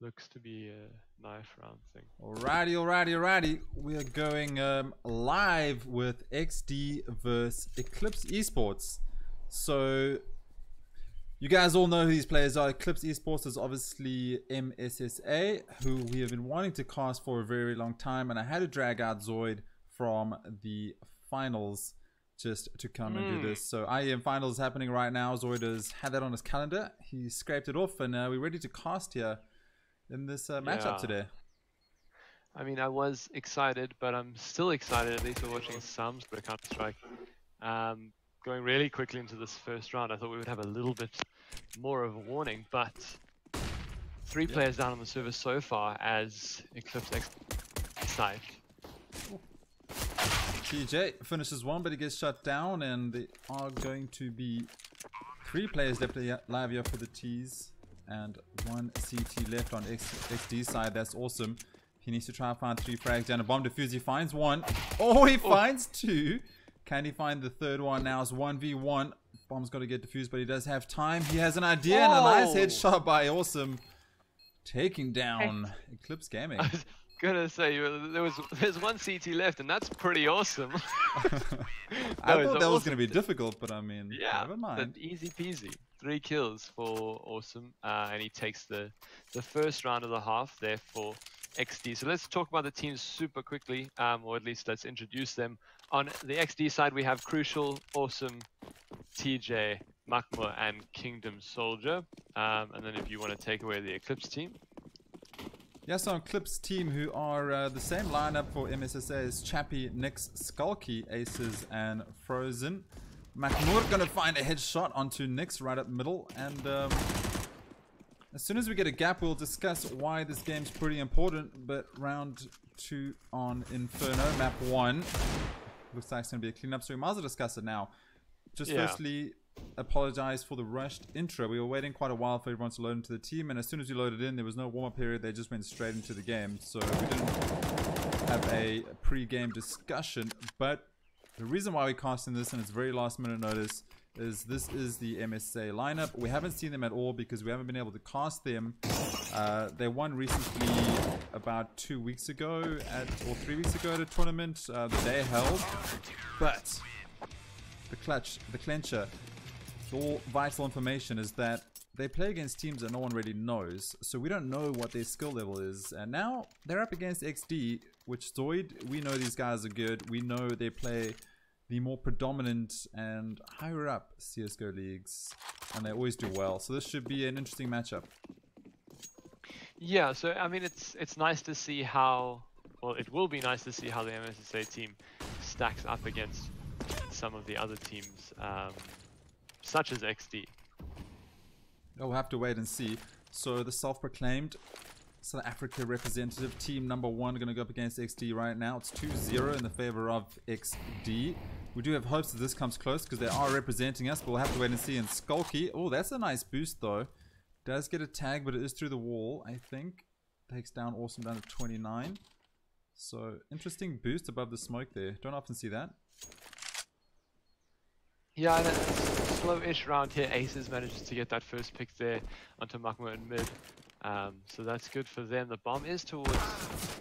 Looks to be a knife round thing. Alrighty. We are going live with Exdee versus Eclipse Esports. So you guys all know who these players are. Eclipse Esports is obviously MSSA, who we have been wanting to cast for a very long time, and I had to drag out Zoid from the finals just to come and do this. So IEM finals happening right now. Zoid has had that on his calendar. He scraped it off, and we're ready to cast here in this matchup today. I mean, I was excited, but I'm still excited, at least for watching some sort of Counter-Strike. Going really quickly into this first round, I thought we would have a little bit more of a warning, but 3 players down on the server so far as Eclipse side. TJ finishes one, but he gets shut down, and there are going to be 3 players left live here for the T's, and 1 CT left on Exdee's side. That's awesome. He needs to try and find 3 frags down a bomb defuse. He finds 1. Oh, he finds 2. Can he find the third one now? It's 1v1. Bomb's got to get defused, but he does have time. He has an idea and a nice headshot by Awesome, taking down Eclipse Gaming. I was gonna say there's 1 CT left, and that's pretty awesome. I thought that was gonna be difficult, but I mean, never mind. Easy peasy. 3 kills for Awesome, and he takes the first round of the half there for Exdee. So let's talk about the teams super quickly, or at least let's introduce them. On the Exdee side, we have Crucial, Awesome, TJ, Makmur, and Kingdom Soldier. And then if you want to take away the Eclipse team. Yes, on Eclipse team, who are the same lineup for MSSA as Chappie, Nix, Skulky, Aces, and Frozen. Makmur gonna find a headshot onto Nix right up middle, and as soon as we get a gap, we'll discuss why this game's pretty important. But round 2 on Inferno, map 1. Looks like it's going to be a cleanup, so we might as well discuss it now. Just firstly, apologize for the rushed intro. We were waiting quite a while for everyone to load into the team, and as soon as we loaded in, there was no warm-up period. They just went straight into the game, so we didn't have a pre-game discussion. But the reason why we're casting this, and it's very last-minute notice, is this is the MSA lineup. We haven't seen them at all because we haven't been able to cast them. They won recently about 2 weeks ago or 3 weeks ago at a tournament that they held. But the clencher, all vital information is that they play against teams that no one really knows. So we don't know what their skill level is. And now they're up against Exdee, which Zoid, we know these guys are good. We know they play the more predominant and higher up CSGO leagues, and they always do well. So this should be an interesting matchup. Yeah, so I mean, it's nice to see how, well, it will be nice to see how the MSSA team stacks up against some of the other teams, such as Exdee. We'll have to wait and see. So the self-proclaimed South Africa representative, team number 1, going to go up against Exdee right now. It's 2-0 in the favor of Exdee. We do have hopes that this comes close because they are representing us, but we'll have to wait and see. And Skulky, oh, that's a nice boost though. Does get a tag, but it is through the wall, I think. Takes down Awesome down to 29. So, interesting boost above the smoke there. Don't often see that. Yeah, and a slow-ish round here. Aces manages to get that first pick there onto Makmur in mid. So that's good for them. The bomb is towards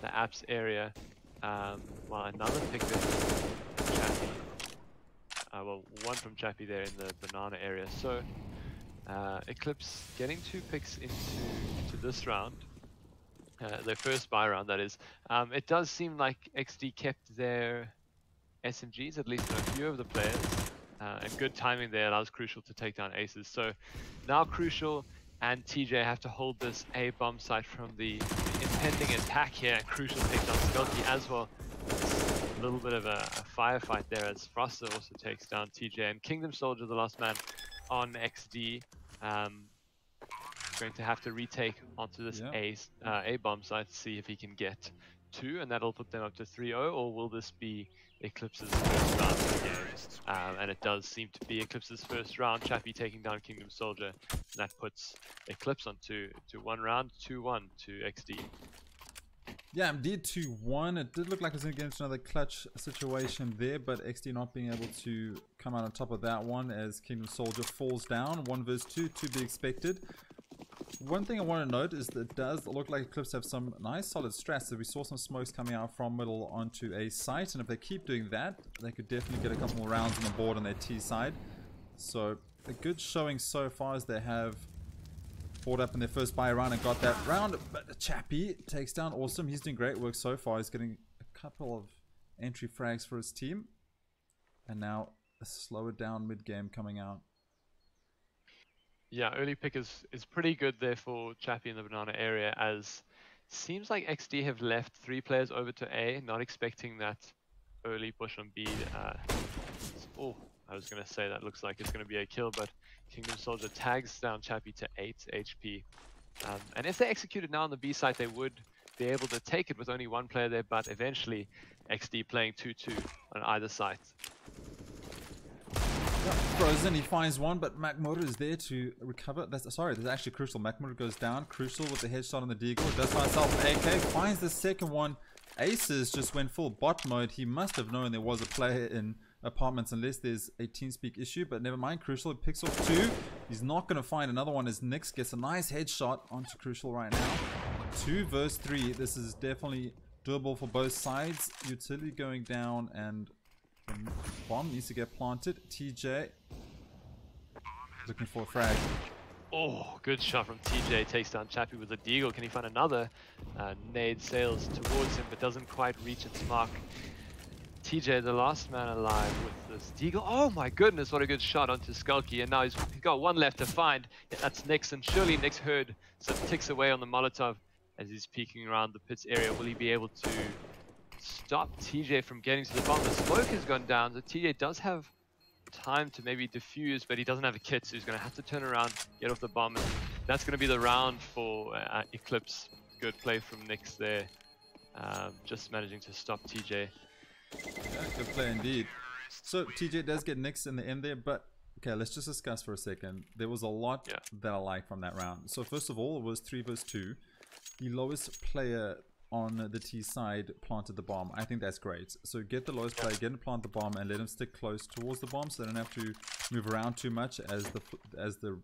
the apps area. While another pick there from Chappie. Well, one from Chappie there in the banana area. So Eclipse getting 2 picks into this round. Their first buy round, that is. It does seem like Exdee kept their SMGs, at least in a few of the players. And good timing there allows Crucial to take down Aces. So now Crucial and TJ have to hold this A bomb site from the impending attack here. And Crucial takes down Skulky as well. It's a little bit of a firefight there as Froster also takes down TJ. And Kingdom Soldier, the last man on Exdee, going to have to retake onto this A bomb site to see if he can get 2, and that'll put them up to 3-0, or will this be Eclipse's first round of the game? And it does seem to be Eclipse's first round. Chappie taking down Kingdom Soldier, and that puts Eclipse on to 1 round, 2-1 to Exdee. Yeah, indeed 2-1. It did look like it was against another clutch situation there, but Exdee not being able to come out on top of that one as Kingdom Soldier falls down. 1 versus 2 to be expected. one thing I want to note is that it does look like Eclipse have some nice solid strats. So we saw some smokes coming out from middle onto A site, and if they keep doing that, they could definitely get a couple more rounds on the board on their T side. So a good showing so far as they have fought up in their first buy round and got that round. But Chappie takes down Awesome. He's doing great work so far. He's getting a couple of entry frags for his team. And now a slower down mid game coming out. Yeah, early pick is pretty good there for Chappie in the banana area, as seems like Exdee have left 3 players over to A, not expecting that early push on B. Oh, I was going to say that looks like it's going to be a kill, but Kingdom Soldier tags down Chappie to 8 HP. And if they executed now on the B side, they would be able to take it with only 1 player there, but eventually Exdee playing 2-2 on either side. Frozen, he finds one, but Macmurdo is there to recover. That's actually Crucial. Macmurdo goes down. Crucial with the headshot on the deagle. Does find himself an AK. Finds the second one. Aces just went full bot mode. He must have known there was a player in apartments unless there's a TeamSpeak issue, but never mind. Crucial picks off 2. He's not going to find another one as Nix gets a nice headshot onto Crucial right now. 2 versus 3. This is definitely doable for both sides. Utility going down and bomb needs to get planted. TJ looking for a frag. Oh, good shot from TJ. Takes down Chappie with a deagle. Can he find another? Nade sails towards him but doesn't quite reach its mark. TJ, the last man alive with this deagle. Oh my goodness, what a good shot onto Skulky. And now he's got 1 left to find. That's Nix, and surely Nix heard some ticks away on the Molotov as he's peeking around the pits area. Will he be able to stop TJ from getting to the bomb? The smoke has gone down, so TJ does have time to maybe defuse, but he doesn't have a kit, so he's going to have to turn around, get off the bomb, and that's going to be the round for Eclipse. Good play from Nix there, just managing to stop TJ. Yeah, good play indeed. So TJ does get Nix in the end there, but okay, let's just discuss for a second. There was a lot that I like from that round. So first of all, it was 3 versus 2. The lowest player on the T side planted the bomb. I think that's great. So get the lowest player, get him to plant the bomb, and let him stick close towards the bomb, so they don't have to move around too much as the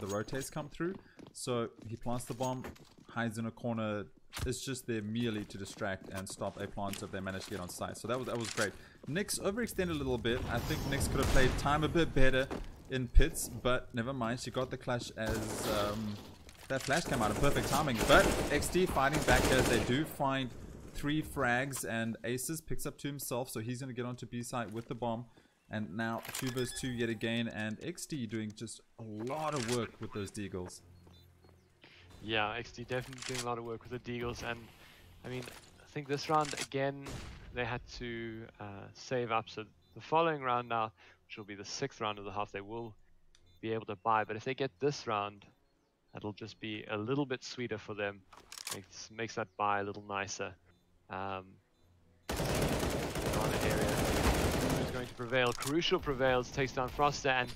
rotates come through. So he plants the bomb, hides in a corner. It's just there merely to distract and stop a plant if they manage to get on site. So that was great. Nix overextended a little bit. I think Nix could have played time a bit better in pits, but never mind. She got the clutch as that flash came out in perfect timing. But Exdee fighting back as they do find 3 frags, and Aces picks up 2 himself, so he's going to get onto B site with the bomb. And now 2 versus 2 yet again, and Exdee doing just a lot of work with those deagles. Yeah, Exdee definitely doing a lot of work with the deagles, and I mean, I think this round again they had to save up, so the following round now, which will be the 6th round of the half, they will be able to buy. But if they get this round, that'll just be a little bit sweeter for them. Makes that buy a little nicer. Area who's going to prevail? Crucial prevails, takes down Froster, and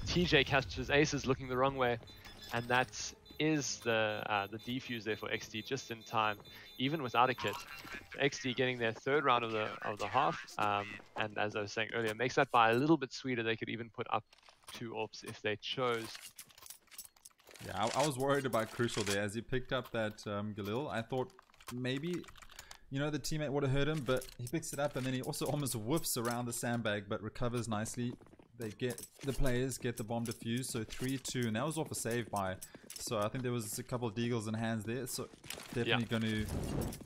TJ catches Aces looking the wrong way, and that is the defuse there for Exdee just in time, even without a kit. So Exdee getting their 3rd round of the half, and as I was saying earlier, makes that buy a little bit sweeter. They could even put up 2 AWPs if they chose. Yeah, I was worried about Crucial there as he picked up that Galil. I thought maybe, you know, the teammate would have hurt him, but he picks it up and then he also almost whiffs around the sandbag, but recovers nicely. The players get the bomb defused, so 3-2, and that was off a save by. So I think there was a couple of deagles in hands there, so definitely going to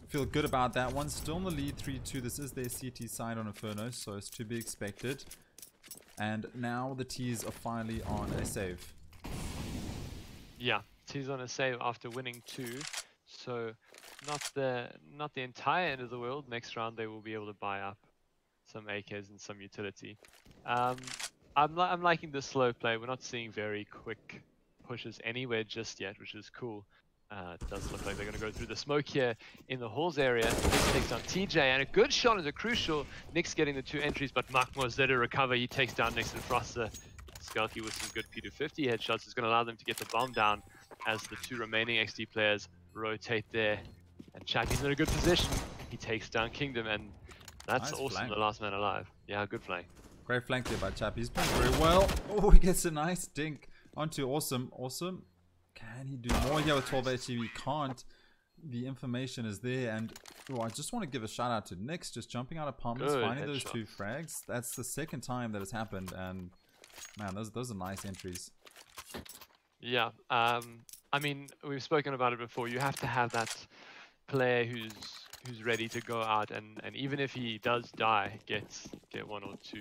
feel good about that one. Still in the lead, 3-2. This is their CT side on Inferno, so it's to be expected. And now the T's are finally on a save. Yeah, T's on a save after winning 2, so not the entire end of the world. Next round they will be able to buy up some AKs and some utility. I'm liking the slow play. We're not seeing very quick pushes anywhere just yet, which is cool. It does look like they're going to go through the smoke here in the halls area. Nix takes down TJ, and a good shot is a Crucial. Nix getting the 2 entries, but Makmo's there to recover. He takes down Nix and Froster. Skulky with some good P250 headshots is going to allow them to get the bomb down as the 2 remaining Exdee players rotate there. And Chappie's in a good position. He takes down Kingdom, and that's nice awesome. Flank. The last man alive. Yeah, good flank. Great flank there by Chappie. He's playing very well. Oh, he gets a nice dink onto Awesome. Awesome Can he do more here with 12 HP? He can't. The information is there, and I just want to give a shout out to Nyx, just jumping out of pummels, finding those 2 frags. That's the second time that has happened, and man, those are nice entries. Yeah, I mean, we've spoken about it before. You have to have that player who's ready to go out, and even if he does die, get 1 or 2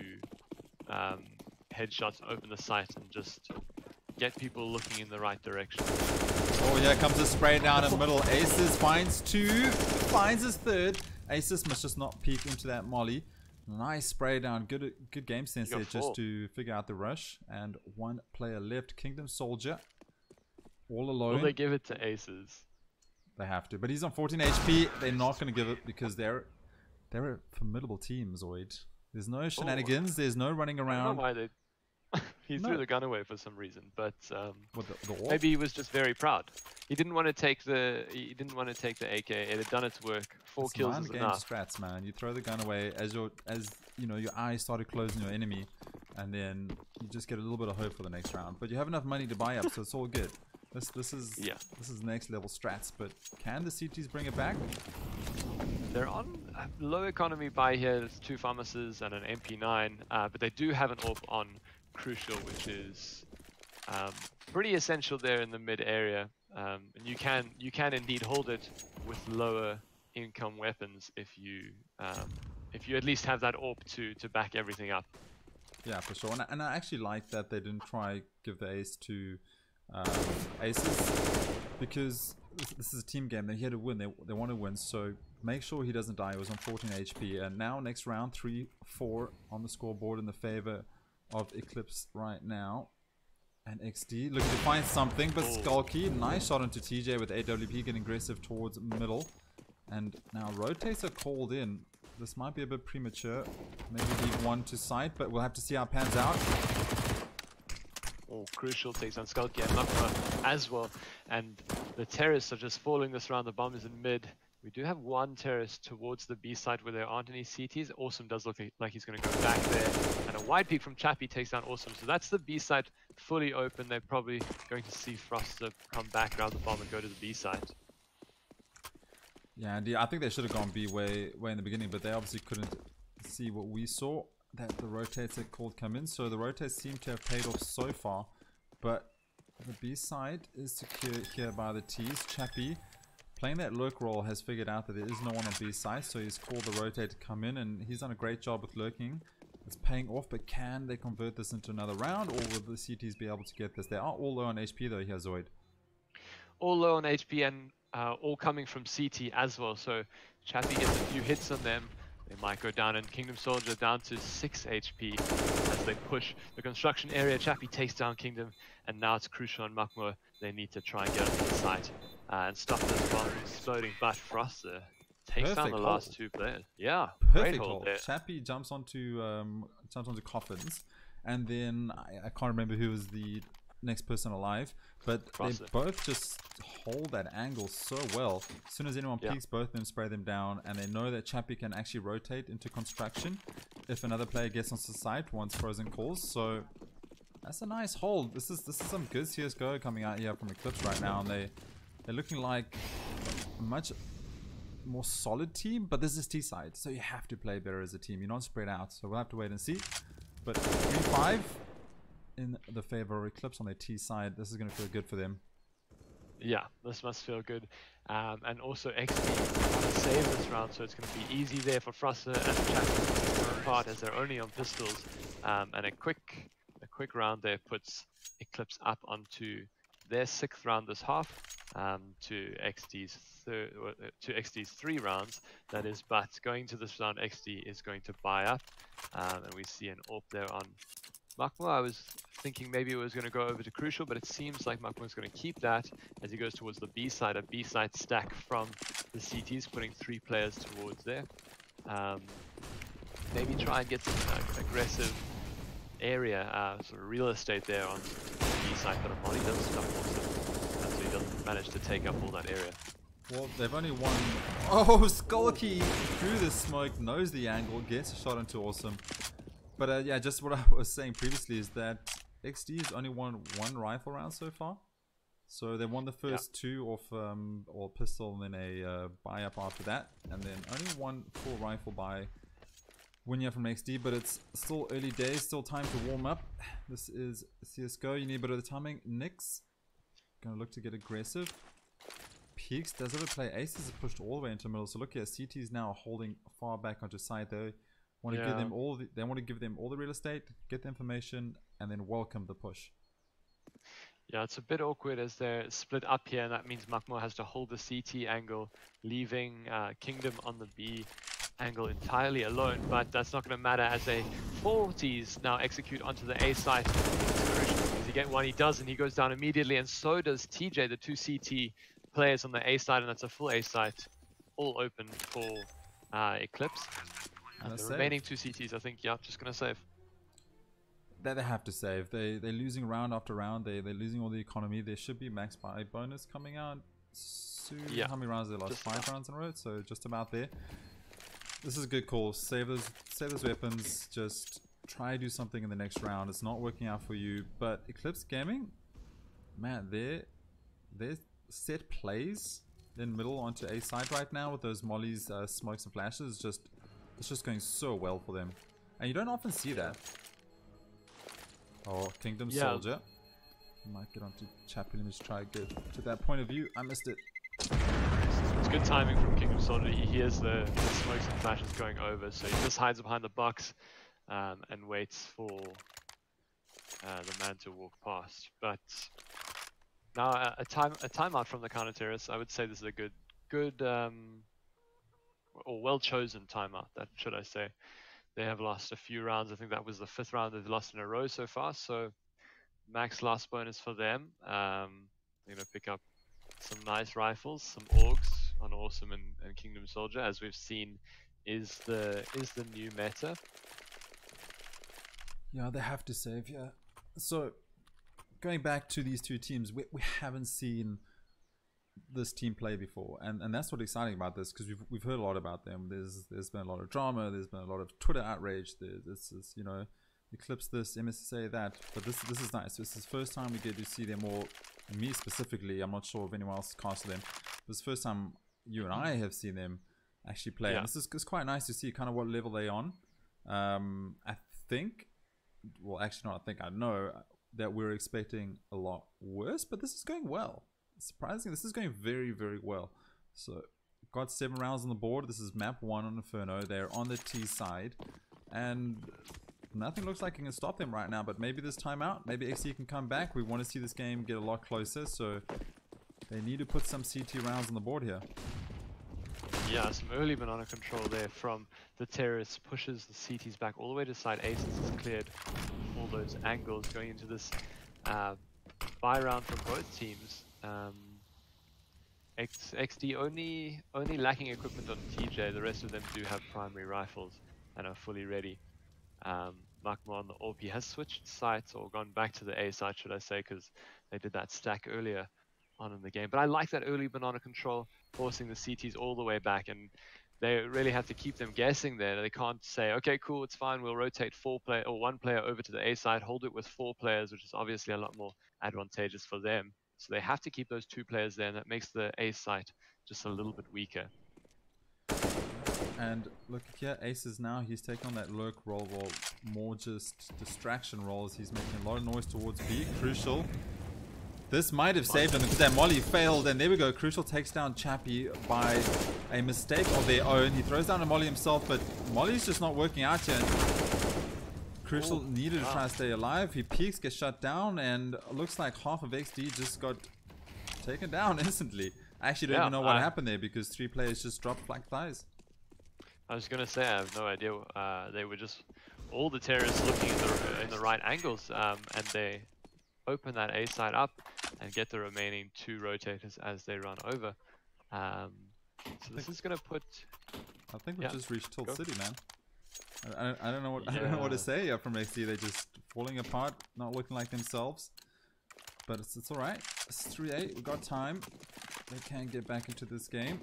headshots, open the sight, and just get people looking in the right direction. Oh, here comes a spray down in middle. Aces finds 2, finds his 3rd. Aces must just not peek into that molly. Nice spray down. Good game sense there just to figure out the rush. And 1 player left. Kingdom Soldier. All alone. Will they give it to Aces? They have to. But he's on 14 HP. They're not going to give it because they're a formidable team, Zoid. There's no shenanigans. There's no running around. I don't know why they... He threw the gun away for some reason, but the maybe he was just very proud. He didn't want to take the AK. It had done its work. 4 kills is enough. Strats, man. You throw the gun away as your eyes started closing your enemy, and then you just get a little bit of hope for the next round. But you have enough money to buy up, so it's all good. This is next level strats. But can the CTs bring it back? They're on low economy buy here. There's 2 pharmacists and an MP9, but they do have an AWP on Crucial, which is pretty essential there in the mid area, and you can indeed hold it with lower income weapons if you at least have that AWP to back everything up. Yeah, for sure. And I actually like that they didn't try give the ace to Aces, because this is a team game. They're here to win. They want to win, so make sure he doesn't die. He was on 14 HP, and now next round 3-4 on the scoreboard in the favor of Eclipse right now. And Exdee looking to find something, but Skulky, nice shot into TJ with AWP, getting aggressive towards middle. And now rotates are called in. This might be a bit premature. Maybe leave 1 to sight, but we'll have to see how it pans out. Oh, Crucial takes on Skulky and Makma as well. And the terrorists are just following this round. The bomb is in mid. We do have 1 terrorist towards the B side where there aren't any CTs. Awesome does look like he's going to go back there. And a wide peek from Chappie takes down Awesome. So that's the B side fully open. They're probably going to see Froster come back around the bomb and go to the B side. Yeah, I think they should have gone B way in the beginning, but they obviously couldn't see what we saw, that the rotates had called come in. So the rotates seem to have paid off so far, but the B side is secure here by the T's. Chappie, playing that lurk role, has figured out that there is no one on B side, so he's called the rotate to come in, and he's done a great job with lurking. It's paying off, but can they convert this into another round, or will the CTs be able to get this? They are all low on HP though here, Zoid. All low on HP and all coming from CT as well, so Chappie gets a few hits on them. They might go down, and Kingdom Soldier down to 6 HP as they push the construction area. Chappie takes down Kingdom, and now it's Crucial and Makmo. They need to try and get onto the site and stop this bomb exploding, but Froster takes down the last 2 players. Yeah, perfect hold there. Chappie jumps onto coffins, and then I can't remember who was the next person alive, but Froster. They both just hold that angle so well. As soon as anyone peeks, both of them spray them down, and they know that Chappie can actually rotate into construction if another player gets onto the site once Frozen calls. So that's a nice hold. This is some good CSGO coming out here from Eclipse right now, and they're looking like a much more solid team, but this is T side, so you have to play better as a team. You're not spread out, so we'll have to wait and see. But 3-5 in the favor of Eclipse on their T side. This is going to feel good for them. Yeah, this must feel good. And also Exdee to save this round, so it's going to be easy there for Froster and Chappie apart as they're only on pistols. And a quick round there puts Eclipse up onto their 6th round this half, to Exdee's 3 rounds, that is. But going to this round, Exdee is going to buy up, and we see an AWP there on Makmo. I was thinking maybe it was going to go over to Crucial, but it seems like Makmo is going to keep that as he goes towards the B side. A B side stack from the CTs, putting 3 players towards there. Maybe try and get some aggressive area, sort of real estate there on the B side, but Amani does stuff also, so he doesn't manage to take up all that area. Well, they've only won. Oh, Skulky through the smoke, knows the angle, gets a shot into Awesome. But yeah, just what I was saying previously is that Exdee has only won 1 rifle round so far. So they won the first two off or pistol and then a buy up after that, and then only one full rifle buy win here from Exdee, but it's still early days, still time to warm up. This is CSGO, you need a bit of the timing. Nyx gonna look to get aggressive. Peaks does ever play aces, is pushed all the way into middle. So look here, CT is now holding far back onto side though. Want to give them all they want to give them all the real estate, get the information, and then welcome the push. Yeah, it's a bit awkward as they're split up here, and that means Makmo has to hold the CT angle, leaving Kingdom on the B angle entirely alone, but that's not going to matter as they 40s now execute onto the A site. Does he get one? He does, and he goes down immediately, and so does TJ, the two CT players on the A side, and that's a full A site, all open for Eclipse. And the remaining two CTs, I think, just going to save. That they have to save. They're losing round after round. They're losing all the economy. There should be max buy bonus coming out soon. How many rounds they lost? 5 rounds in a row, so just about there. This is a good call. Save those weapons. Just try to do something in the next round. It's not working out for you. But Eclipse Gaming, man, their set plays in middle onto A side right now with those mollies, smokes and flashes. It's just going so well for them, and you don't often see that. Oh, Kingdom Soldier. Might get onto Chappie. Let me just try to get to that point of view. I missed it. It's good timing from Kingdom Soldier. He hears the smokes and flashes going over, so he just hides behind the box and waits for the man to walk past. But now a timeout from the counter terrorists. I would say this is a good or well chosen timeout. That should I say. They have lost a few rounds. I think that was the 5th round they've lost in a row so far. So max loss bonus for them. They're going to pick up some nice rifles, some Augs on Awesome and Kingdom Soldier, as we've seen is the new meta. Yeah, they have to save. Yeah. So going back to these two teams, we haven't seen this team play before, and that's what's exciting about this, because we've heard a lot about them. There's been a lot of drama, there's been a lot of Twitter outrage, this is, you know, Eclipse this, MSSA that, but this is nice. This is the first time we get to see them all. Me specifically, I'm not sure if anyone else casted them. This is the first time you and I have seen them actually play. And this is quite nice to see kind of what level they're on. I think, well actually not I think, I know that we're expecting a lot worse, but this is going well. Surprisingly, this is going very, very well. So, got 7 rounds on the board. This is map 1 on Inferno. They're on the T side, and nothing looks like it can stop them right now. But maybe this time out, maybe Exdee can come back. We want to see this game get a lot closer, so they need to put some CT rounds on the board here. Yeah, some early banana control there from the terrorists. Pushes the CTs back all the way to side. Aces has cleared all those angles going into this buy round from both teams. Exdee only lacking equipment on TJ. The rest of them do have primary rifles and are fully ready. Makmo on the AWP, he has switched sites or gone back to the A site, should I say, because they did that stack earlier on in the game. But I like that early banana control, forcing the CTs all the way back, and they really have to keep them guessing there. They can't say, okay, cool, it's fine, we'll rotate 4 player or 1 player over to the A side, hold it with 4 players, which is obviously a lot more advantageous for them. So they have to keep those 2 players there, and that makes the A site just a little bit weaker. And look here, Aces now, he's taking on that lurk role, well, more just distraction roles. He's making a lot of noise towards B. Crucial. This might have saved him because that molly failed, and there we go. Crucial takes down Chappie by a mistake of their own. He throws down a molly himself, but molly's just not working out here. Crucial needed to try to stay alive. He peeks, gets shut down, and looks like half of Exdee just got taken down instantly. I actually don't even know what happened there, because 3 players just dropped like flies. I was gonna say, I have no idea. They were just all the terrorists looking in the right angles, and they open that A side up and get the remaining 2 rotators as they run over. So this is gonna put. I think we just reached Tilt City, man. I don't know what I don't know what to say from Exdee. They're just falling apart, not looking like themselves. But it's all right. It's 3-8. We got time. They can get back into this game.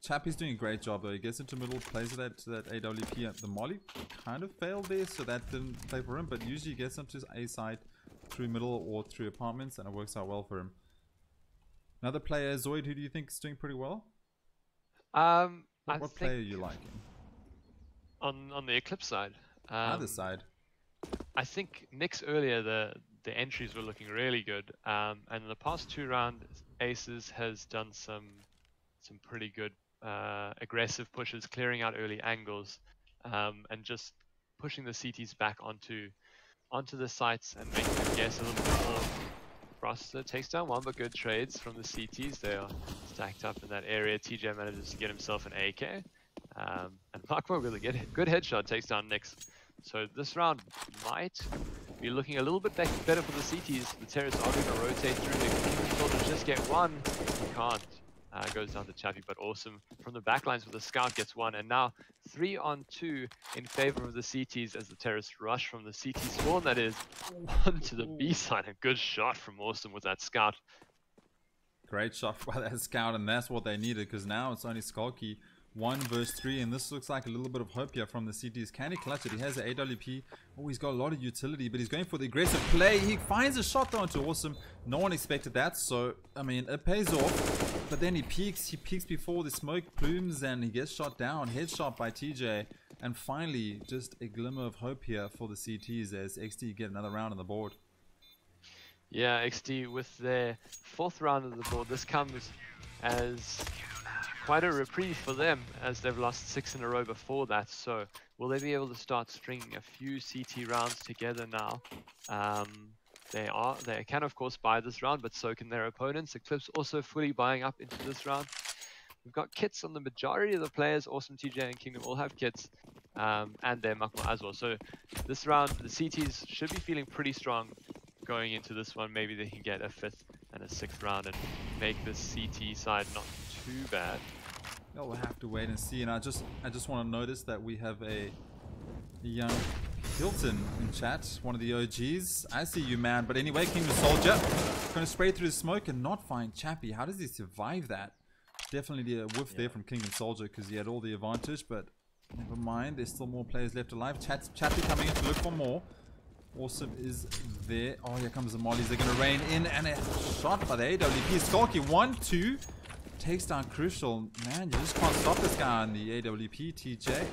Chappie's doing a great job though. He gets into middle, plays that AWP. The molly kind of failed there, so that didn't play for him. But usually he gets onto his A side through middle or through apartments, and it works out well for him. Another player, Zoid, who do you think is doing pretty well? What player are you liking? On the Eclipse side. Either side. I think Nick's earlier, the entries were looking really good. And in the past 2 rounds, Aces has done some pretty good aggressive pushes, clearing out early angles, and just pushing the CTs back onto the sites and making them guess a little bit more. Froster takes down one, but good trades from the CTs. They are stacked up in that area. TJ manages to get himself an AK. And Markmo with a good headshot takes down Nyx. So this round might be looking a little bit better for the CTs. The terrorists are going to rotate through. The soldiers just get one. He can't. Goes down to Chappie, but awesome from the backlines with the scout gets one. And now 3 on 2 in favor of the CTs as the terrorists rush from the CT spawn, that is, one to the B side. A good shot from Awesome with that scout. Great shot by that scout, and that's what they needed, because now it's only Skulky 1 versus 3, and this looks like a little bit of hope here from the CTs. Can he clutch it? He has an AWP. Oh, he's got a lot of utility, but he's going for the aggressive play. He finds a shot down to Awesome. No one expected that, so, I mean, it pays off. But then he peeks before the smoke plumes, and he gets shot down. Headshot by TJ. And finally, just a glimmer of hope here for the CTs as Exdee get another round on the board. Yeah, Exdee with their 4th round of the board. This comes as quite a reprieve for them, as they've lost 6 in a row before that. So will they be able to start stringing a few CT rounds together now? They can of course buy this round, but so can their opponents. Eclipse also fully buying up into this round. We've got kits on the majority of the players. Awesome, TJ, and Kingdom all have kits, and their Makma as well. So this round, the CTs should be feeling pretty strong going into this one. Maybe they can get a 5th and a 6th round and make the CT side not too bad. Well, we'll have to wait and see. And I just want to notice that we have a young Hilton in chat, one of the OGs. I see you, man. But anyway, Kingdom Soldier going to spray through the smoke and not find Chappie. How does he survive that? Definitely a whiff there from Kingdom Soldier, because he had all the advantage, but never mind. There's still more players left alive. Chappie coming in to look for more. Awesome is there. Oh, here comes the mollies. They're going to rain in, and a shot by the AWP. Skulky 1-2 takes down Crucial. Man, you just can't stop this guy on the AWP. TJ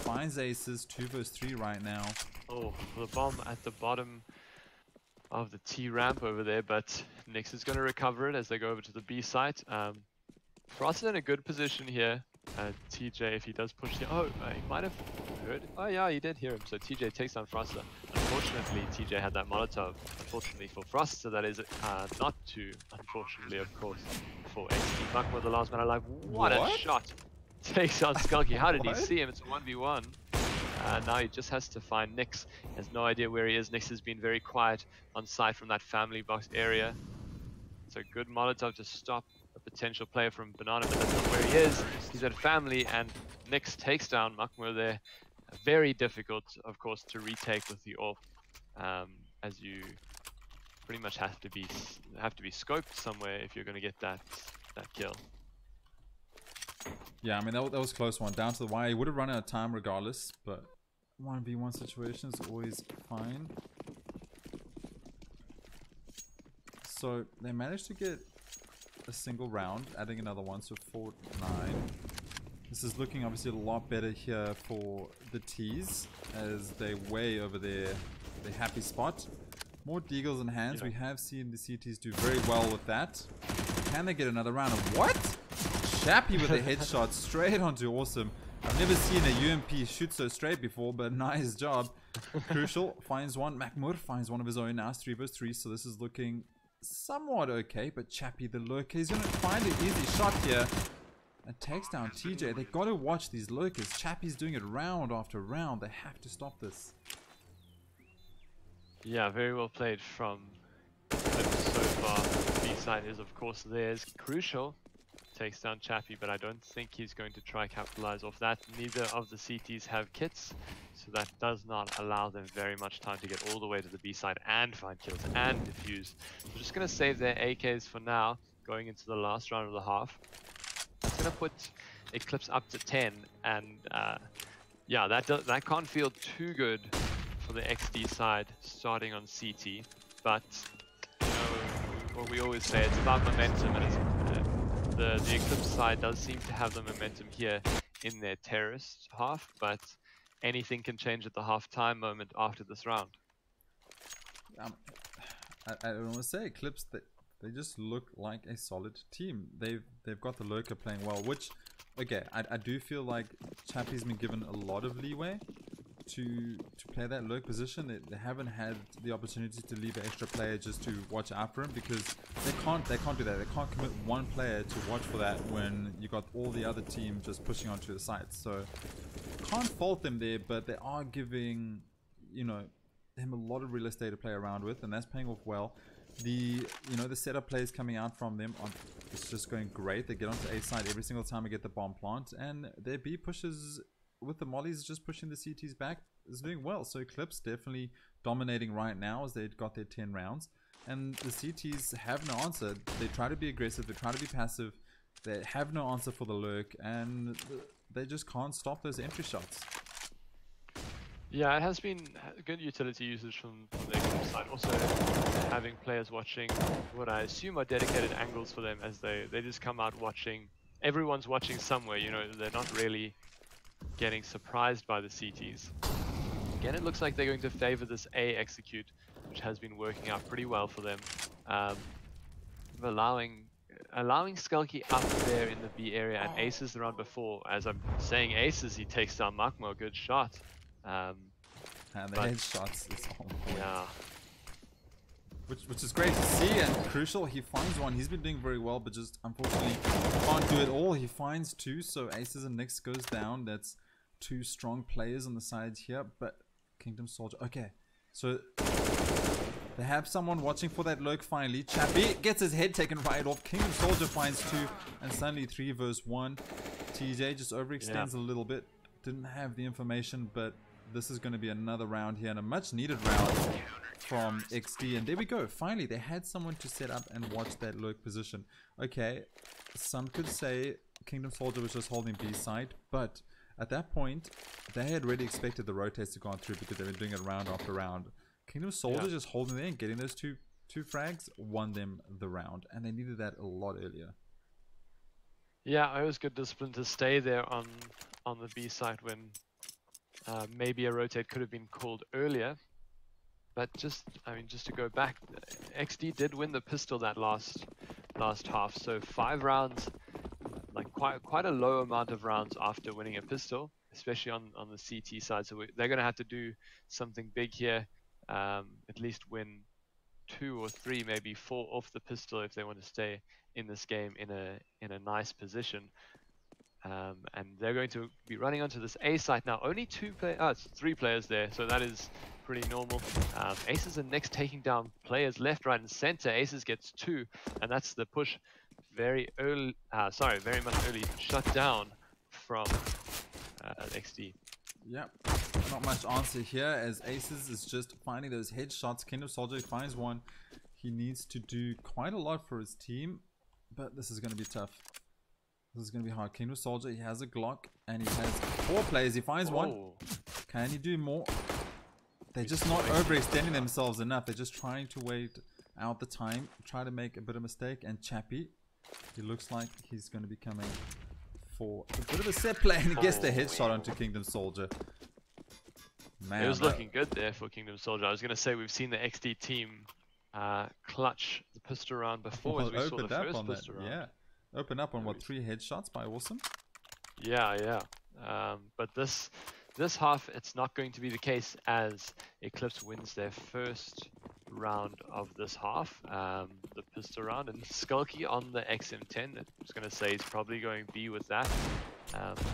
finds Aces 2 versus 3 right now. Oh, the bomb at the bottom of the T ramp over there, but Nyx is going to recover it as they go over to the B site. Frost is in a good position here. TJ, if he does push the... Oh, he might have heard... Oh yeah, he did hear him. So TJ takes down Froster. Unfortunately, TJ had that Molotov. Unfortunately for Froster, that is not too unfortunately, of course, for Exdee. Buck with the last man alive. What a shot! Takes out Skulky. How did he see him? It's a 1v1. Now he just has to find Nyx. He has no idea where he is. Nyx has been very quiet on site from that family box area. So good Molotov to stop a potential player from Banana, but that's not where he is. He's at family, and Nyx takes down Makmo there. Very difficult, of course, to retake with the AWP, as you pretty much have to be scoped somewhere if you're going to get that kill. Yeah, I mean that was a close one. Down to the wire. He would have run out of time regardless, but 1v1 situation is always fine. So they managed to get a single round, adding another one, so 4-9. This is looking obviously a lot better here for the T's, as they way over their happy spot. More deagles in hands. We have seen the CTs do very well with that. Can they get another round of what? Chappie with a headshot straight onto Awesome. I've never seen a UMP shoot so straight before, but nice job. Crucial finds one. Makmur finds one of his own now. It's 3 versus 3, so this is looking somewhat okay, but Chappie the lurker, he's going to find an easy shot here and takes down TJ. They got to watch these lurkers. Chappie's doing it round after round. They have to stop this. Yeah, very well played from Eclipse so far. B-side is of course theirs. Crucial takes down Chappie, but I don't think he's going to try capitalize off that. Neither of the CTs have kits, so that does not allow them very much time to get all the way to the B side and find kills and defuse. We're just going to save their AKs for now, going into the last round of the half. That's going to put Eclipse up to 10, and yeah, that can't feel too good for the Exdee side starting on CT, but you know, what we always say, it's about momentum, and it's, the Eclipse side does seem to have the momentum here in their terrorist half, but anything can change at the half-time moment after this round. I don't want to say Eclipse, they just look like a solid team. They've got the lurker playing well, which, okay, I do feel like Chappie's been given a lot of leeway to play that lurk position. They haven't had the opportunity to leave an extra player just to watch out for him, because they can't do that. They can't commit one player to watch for that when you got all the other team just pushing onto the sites. So can't fault them there, but they are giving, you know, him a lot of real estate to play around with, and that's paying off well. The setup plays coming out from them it's just going great. They get onto A side every single time we get the bomb plant, and their B pushes with the mollies just pushing the CTs back is doing well. So Eclipse definitely dominating right now as they've got their 10 rounds, and the CTs have no answer. They try to be aggressive, they try to be passive, they have no answer for the lurk, and they just can't stop those entry shots. Yeah, it has been good utility usage from the Eclipse side. Also, having players watching what I assume are dedicated angles for them, as they just come out watching. Everyone's watching somewhere, you know, they're not really getting surprised by the CTs. Again, it looks like they're going to favor this A execute, which has been working out pretty well for them. Allowing Skulky up there in the B area, and Aces the round before. As I'm saying Aces, he takes down Makmo, good shot. And the headshots is on point. Yeah. Which is great to see and crucial. He finds one. He's been doing very well, but just unfortunately can't do it all. He finds two, so Aces and Nix goes down. That's two strong players on the sides here, but Kingdom Soldier. Okay, so they have someone watching for that lurk finally. Chappie gets his head taken right off. Kingdom Soldier finds two, and suddenly 3 versus 1. TJ just overextends a little bit. Didn't have the information, but this is going to be another round here, and a much needed round from Exdee. And there we go. Finally, they had someone to set up and watch that lurk position. Okay, some could say Kingdom Soldier was just holding B side, but at that point, they had already expected the rotates to go on through because they've been doing it round after round. Kingdom Soldier just holding there and getting those two frags won them the round, and they needed that a lot earlier. Yeah, it was good discipline to stay there on the B side when maybe a rotate could have been called earlier. But just to go back, Exdee did win the pistol that last half. So 5 rounds, like quite a low amount of rounds after winning a pistol, especially on the CT side. So they're going to have to do something big here, at least win 2 or 3, maybe 4 off the pistol if they want to stay in this game in a nice position. And they're going to be running onto this A site now. Only 3 players there, so that is pretty normal. Aces and Nix taking down players left, right, and center. Aces gets 2, and that's the push very early. Very much early shut down from Exdee. Yep, not much answer here as Aces is just finding those headshots. Kingdom Soldier finds one. He needs to do quite a lot for his team, but this is going to be tough. This is going to be hard. Kingdom Soldier, he has a Glock, and he has 4 players. He finds one. Can he do more? They're just not overextending themselves enough. They're just trying to wait out the time, try to make a bit of a mistake. And Chappie, he looks like he's going to be coming for a bit of a set play, and he gets the headshot onto Kingdom Soldier. Man, it was looking good there for Kingdom Soldier. I was going to say we've seen the Exdee team clutch the pistol round before, as we saw the first pistol round. Yeah. Open up on what, 3 headshots by Awesome? Yeah. But this half, it's not going to be the case, as Eclipse wins their first round of this half, the pistol round, and Skulky on the XM10. I was going to say he's probably going B with that,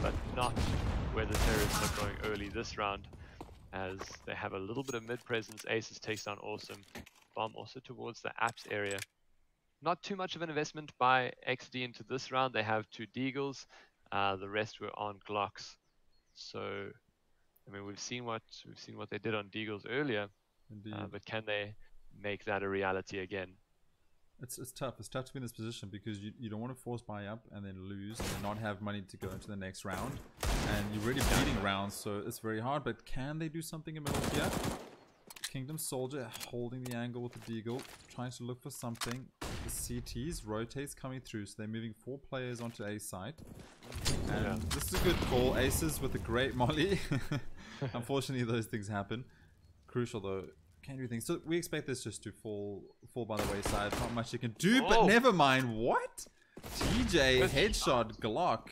but not where the terrorists are going early this round, as they have a little bit of mid presence. Aces takes down Awesome. Bomb also towards the apps area. Not too much of an investment by Exdee into this round. They have 2 Deagles. The rest were on Glocks. So, I mean, we've seen what they did on Deagles earlier. But can they make that a reality again? It's tough. It's tough to be in this position because you don't want to force buy up and then lose and then not have money to go into the next round. And you're really bleeding rounds, so it's very hard. But can they do something in the middle here? Kingdom Soldier holding the angle with the Deagle, trying to look for something. The CTs rotates coming through, so they're moving 4 players onto A site. And this is a good call. Aces with a great molly. Unfortunately, those things happen. Crucial though. Can't do things. So we expect this just to fall by the wayside. Not much you can do, but never mind. What? TJ headshot Glock.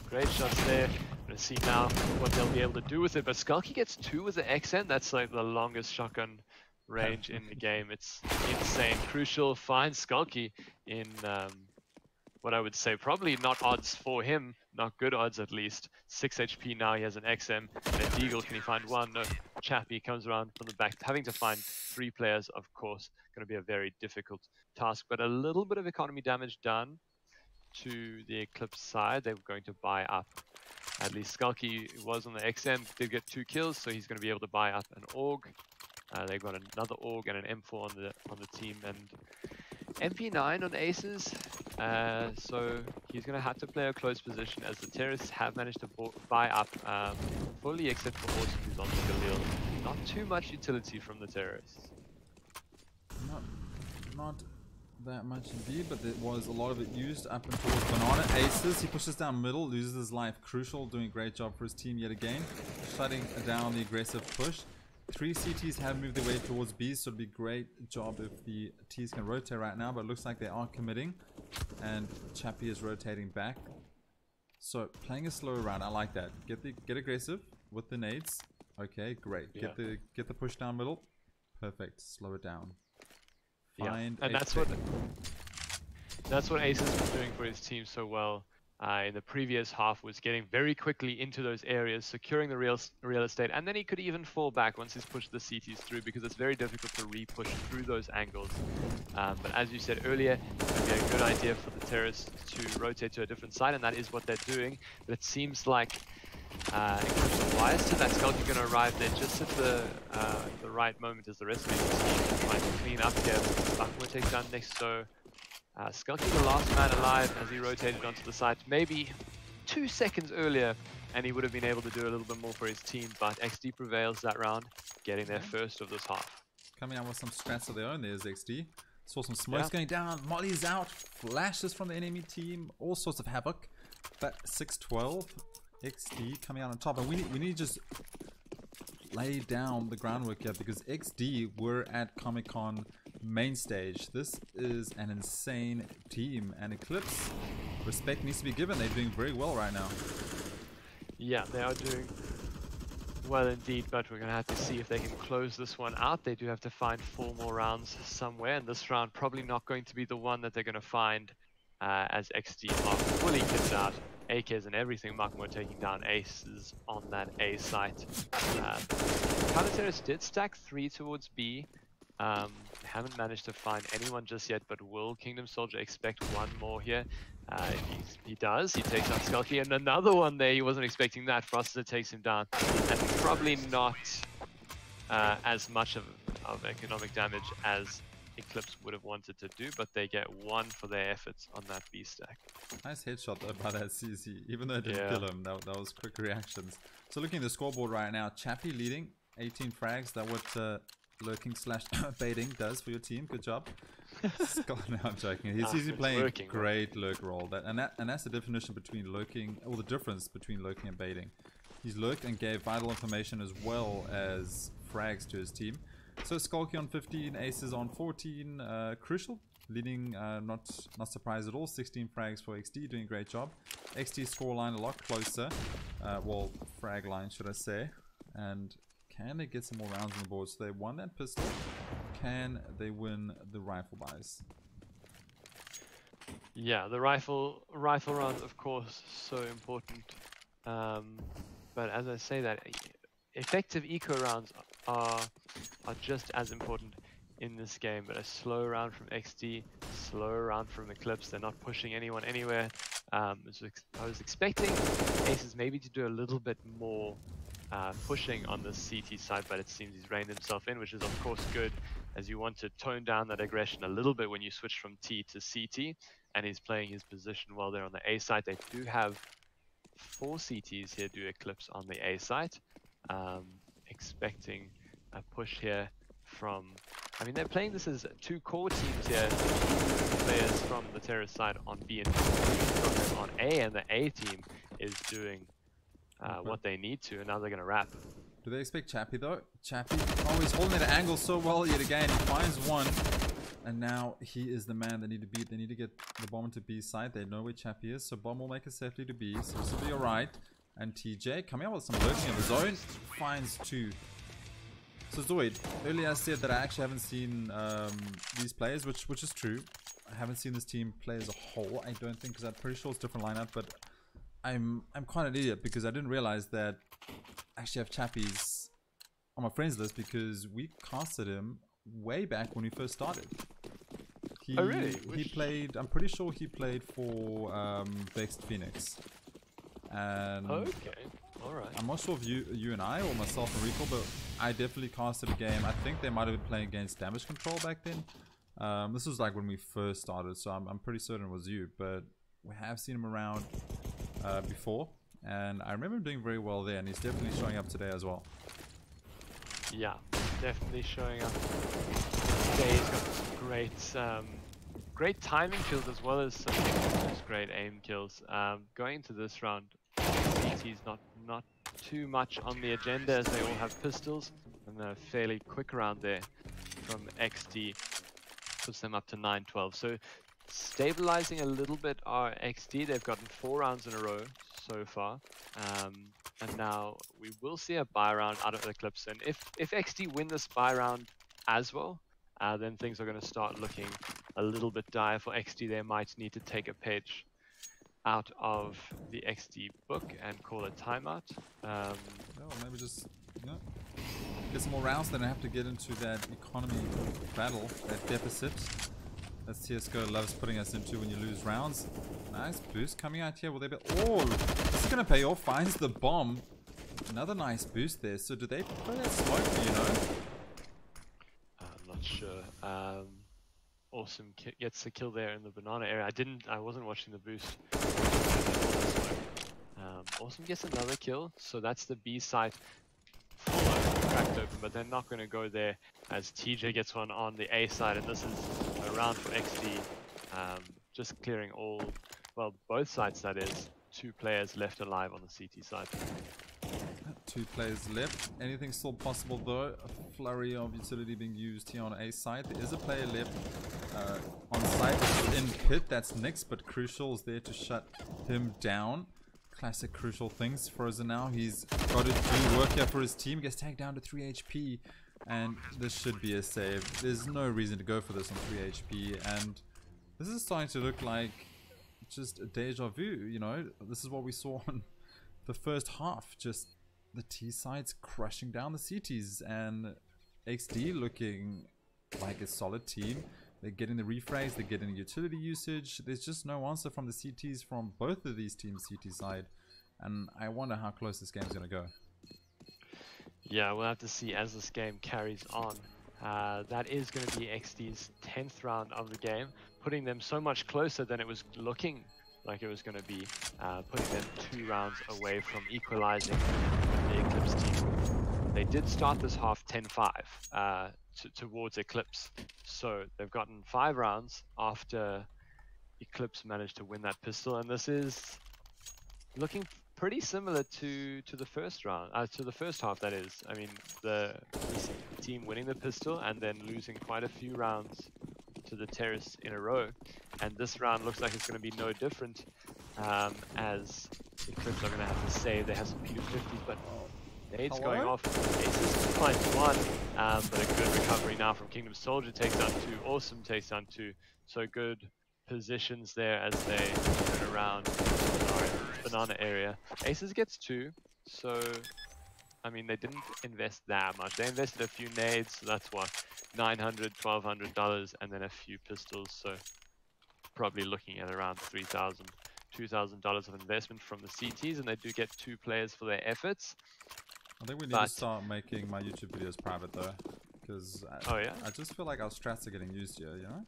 Great shots there. Gonna see now what they'll be able to do with it. But Skulky gets 2 with the XN. That's like the longest shotgun range in the game. It's insane. Crucial finds Skulky in what I would say probably not odds for him, not good odds at least. 6 HP now, he has an XM and a Deagle. Can he find 1? No. Chappie comes around from the back, having to find 3 players, of course. Going to be a very difficult task, but a little bit of economy damage done to the Eclipse side. They were going to buy up. At least Skulky was on the XM, did get 2 kills, so he's going to be able to buy up an AUG. They got another AUG and an M4 on the team, and MP9 on Aces. So he's going to have to play a close position, as the terrorists have managed to buy up fully, except for Awesome, who's on the Galil. Not too much utility from the terrorists. Not that much indeed, but there was a lot of it used up and towards Banana. Aces, he pushes down middle, loses his life. Crucial, doing a great job for his team yet again, shutting down the aggressive push. 3 CTs have moved their way towards B, so it'd be a great job if the Ts can rotate right now, but it looks like they are committing, and Chappie is rotating back. So playing a slow round, I like that. Get aggressive with the nades. Okay, great. Yeah. Get the push down middle. Perfect. Slow it down. Find and that's what Aces was doing for his team so well. In the previous half, was getting very quickly into those areas, securing the real estate, and then he could even fall back once he's pushed the CTs through, because it's very difficult to re-push through those angles. But as you said earlier, it would be a good idea for the terrorists to rotate to a different side, and that is what they're doing. But it seems like Eclipse are wise to that. Skulky going to arrive there just at the right moment as the rest of his team is trying to clean up here. Buckmore takes down next, so Skulky the last man alive as he rotated onto the site, maybe 2 seconds earlier, and he would have been able to do a little bit more for his team, but Exdee prevails that round, getting their first of this half. Coming out with some strats of their own, there's Exdee. Saw some smokes going down, mollies out, flashes from the enemy team, all sorts of havoc. But 6-12, Exdee coming out on top, and we need to just lay down the groundwork here, because Exdee were at Comic-Con main stage. This is an insane team, and Eclipse, respect needs to be given. They're doing very well right now. Yeah, they are doing well indeed, but we're going to have to see if they can close this one out. They do have to find 4 more rounds somewhere, and this round probably not going to be the one that they're going to find, as Exdee are fully kitted out. AKs and everything. Makmo taking down Aces on that A site. Counter-terrorists did stack 3 towards B. Haven't managed to find anyone just yet, but will Kingdom Soldier expect 1 more here? He does. He takes out Skulky, and another one there. He wasn't expecting that. Froster takes him down, and probably not as much of economic damage as Eclipse would have wanted to do, but they get 1 for their efforts on that B stack. Nice headshot though by that CC, even though it didn't kill him. That was quick reactions. So looking at the scoreboard right now, Chappie leading 18 frags. That what lurking / baiting does for your team. Good job. No, I'm joking. He's usually playing a great lurk role. And that's the definition between lurking, or the difference between lurking and baiting. He's lurked and gave vital information as well as frags to his team. So Skulky on 15, Aces on 14, Crucial leading, not surprised at all. 16 frags for Exdee, doing a great job. Exdee scoreline a lot closer, well, frag line should I say. And can they get some more rounds on the board? So they won that pistol. Can they win the rifle buys? Yeah, the rifle rounds, of course, so important. But as I say that, effective eco rounds are just as important in this game. But a slow round from Exdee, slow round from Eclipse. They're not pushing anyone anywhere. I was expecting Aces maybe to do a little bit more pushing on the CT side, but it seems he's reined himself in, which is of course good, as you want to tone down that aggression a little bit when you switch from T to CT, and he's playing his position while they're on the A side. They do have 4 CTs here, do Eclipse on the A side, expecting a push here from. I mean, they're playing this as two core teams here. Players from the terrorist side on B and on A, and the A team is doing what they need to, and now they're going to wrap. Do they expect Chappie though? Chappie, oh, he's holding that angle so well yet again. He finds one, and now he is the man they need to beat. They need to get the bomb into B side. They know where Chappie is, so bomb will make it safely to B. So this will be alright. And TJ coming out with some lurking in the zone, finds two. So Zoid, earlier I said that I actually haven't seen these players, which is true. I haven't seen this team play as a whole, I don't think, because I'm pretty sure it's a different lineup, but I'm quite an idiot because I didn't realize that I actually have Chappies on my friends list because we casted him way back when we first started. Oh really? He played, I'm pretty sure he played for Vexed Phoenix. And okay, alright. I'm not sure if you and I or myself and Recall, but I definitely casted a game. I think they might have been playing against Damage Control back then. This was like when we first started, so I'm pretty certain it was you, but we have seen him around before, and I remember him doing very well there, and he's definitely showing up today as well. Yeah, definitely showing up today. He's got some great timing kills as well as some just great aim kills. Going into this round, he's not too much on the agenda as they all have pistols, and a fairly quick round there from Exdee puts them up to 9-12. So stabilizing a little bit are Exdee. They've gotten 4 rounds in a row so far, and now we will see a buy round out of Eclipse. And if Exdee win this buy round as well, then things are going to start looking a little bit dire for Exdee. They might need to take a page out of the Exdee book and call a timeout. No, maybe just get some more rounds, then I have to get into that economy battle, that deficit that CSGO loves putting us into when you lose rounds. Nice boost coming out here. Will they be? Oh, this is gonna pay off. Finds the bomb. Another nice boost there. So do they play that smoke? Do you know? I'm not sure. Awesome gets the kill there in the banana area. I wasn't watching the boost. Awesome gets another kill. So that's the B site full cracked open, but they're not going to go there as TJ gets one on the A side, and this is a round for Exdee. Just clearing both sides, that is. 2 players left alive on the CT side. 2 players left. Anything still possible though. A flurry of utility being used here on A side. There is a player left on site in pit. That's Nyx, but Crucial is there to shut him down. Classic Crucial things. Frozen now. He's got to do work here for his team. Gets tagged down to 3 HP. And this should be a save. There's no reason to go for this on 3 HP. And this is starting to look like just a deja vu, you know. This is what we saw on the first half. Just the T sides crushing down the CTs, and Exdee looking like a solid team. They're getting the rephrase, they're getting utility usage. There's just no answer from the CTs from both of these teams' CT side, and I wonder how close this game's gonna go. Yeah, we'll have to see as this game carries on. That is going to be Exdee's 10th round of the game, putting them so much closer than it was looking like it was going to be, putting them 2 rounds away from equalizing the Eclipse team. They did start this half 10-5 towards Eclipse, so they've gotten 5 rounds after Eclipse managed to win that pistol, and this is looking pretty similar to the first round, to the first half, that is. I mean, the team winning the pistol and then losing quite a few rounds to the terrorists in a row, and this round looks like it's going to be no different, as Eclipse are going to have to save. They have some P250s, but nades going off. Aces finds 1, but a good recovery now from Kingdom Soldier. Takes down 2. Awesome takes down 2. So good positions there as they turn around banana area. Aces gets 2, so I mean, they didn't invest that much. They invested a few nades, so that's what, $900, $1,200, and then a few pistols, so probably looking at around $3,000, $2,000 of investment from the CTs, and they do get 2 players for their efforts. I think we need to start making my YouTube videos private though, because I just feel like our strats are getting used here, you know?